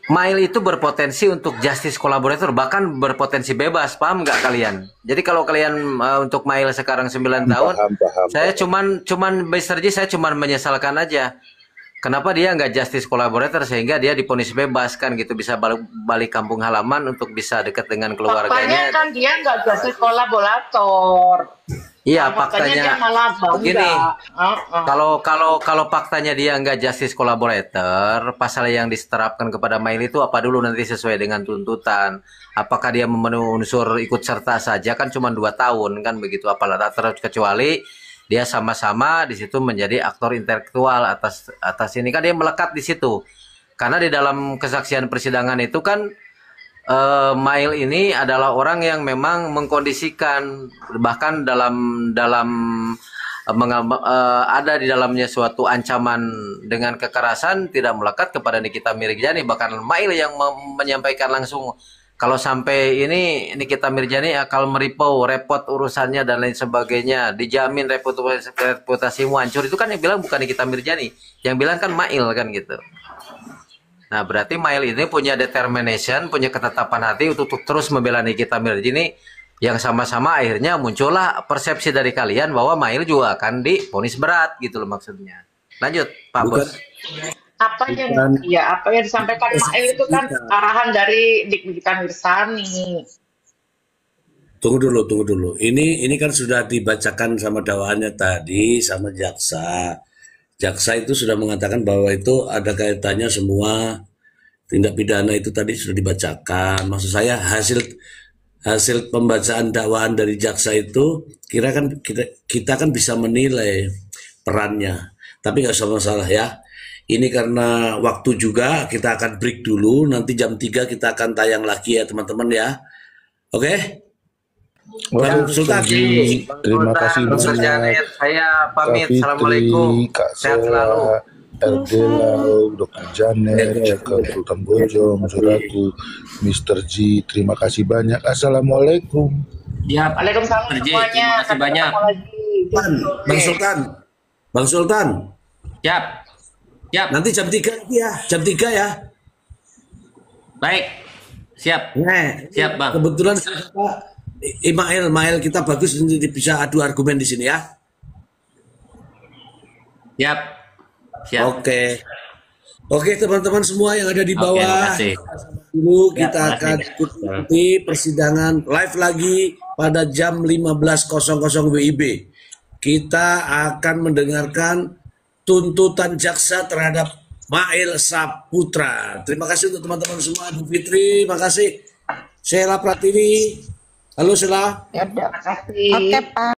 Mail itu berpotensi untuk justice collaborator, bahkan berpotensi bebas, paham nggak kalian? Jadi kalau kalian untuk Mail sekarang 9 tahun, saya cuman Mr. J, saya cuman menyesalkan aja. Kenapa dia nggak justice collaborator sehingga dia diponis bebas kan gitu, bisa balik kampung halaman untuk bisa dekat dengan keluarganya. Faktanya kan dia nggak justice collaborator. Iya, Nah, faktanya dia malah begini. bangga. Kalau faktanya dia nggak justice collaborator, pasal yang diterapkan kepada Mail itu apa dulu nanti sesuai dengan tuntutan. Apakah dia memenuhi unsur ikut serta saja kan cuma 2 tahun kan begitu, apalagi kecuali dia sama-sama di situ menjadi aktor intelektual atas ini kan dia melekat di situ. Karena di dalam kesaksian persidangan itu kan Mail ini adalah orang yang memang mengkondisikan, bahkan ada di dalamnya suatu ancaman dengan kekerasan tidak melekat kepada Nikita Mirjani, bahkan Mail yang menyampaikan langsung kalau sampai ini Nikita Mirjani akan repot urusannya dan lain sebagainya, dijamin reputasimu hancur, itu kan yang bilang bukan Nikita Mirjani, yang bilang kan Mail kan gitu. Nah, berarti Mail ini punya determination, punya ketetapan hati untuk terus membela Nikita Mirjani, yang sama-sama akhirnya muncullah persepsi dari kalian bahwa Mail juga akan divonis berat gitu loh maksudnya. Lanjut, Pak Bos. Apa yang disampaikan Mail itu kan arahan dari Nikita Mirzani. Tunggu dulu. Ini kan sudah dibacakan sama dakwaannya tadi sama jaksa. Jaksa itu sudah mengatakan bahwa itu ada kaitannya semua tindak pidana itu tadi sudah dibacakan. Maksud saya hasil pembacaan dakwaan dari jaksa itu kita kan bisa menilai perannya. Tapi nggak usah masalah ya. Ini karena waktu juga, kita akan break dulu. Nanti jam 3 kita akan tayang lagi ya teman-teman ya. Oke? Bang Sultan. Terima kasih banyak. Saya pamit. Kak Assalamualaikum. Fitri, Kak Sehat Sela, selalu. Erdelau, Dr. Janet, Kak Sultan Bojong, Saudaraku, Mr. G, terima kasih banyak. Assalamualaikum. Siap. Waalaikumsalam Terji, semuanya. terima kasih Sampai banyak. ketemu lagi. Bang Sultan. Bang Sultan. Siap. Siap. Nanti jam 3 lagi ya. Jam 3 ya. Baik. Siap. Nah, Siap, Bang. kebetulan Imail kita bagus ini bisa adu argumen di sini ya. Siap. Siap. Oke teman-teman semua yang ada di Oke, bawah. makasih. Dulu Ya, kita makasih. akan ikuti persidangan live lagi pada jam 15.00 WIB. Kita akan mendengarkan tuntutan jaksa terhadap Mail Saputra. Terima kasih untuk teman-teman semua. Bu Fitri, makasih. Sheila Pratiwi. Halo Sheila. Ya udah. Terima kasih. Oke, Pak.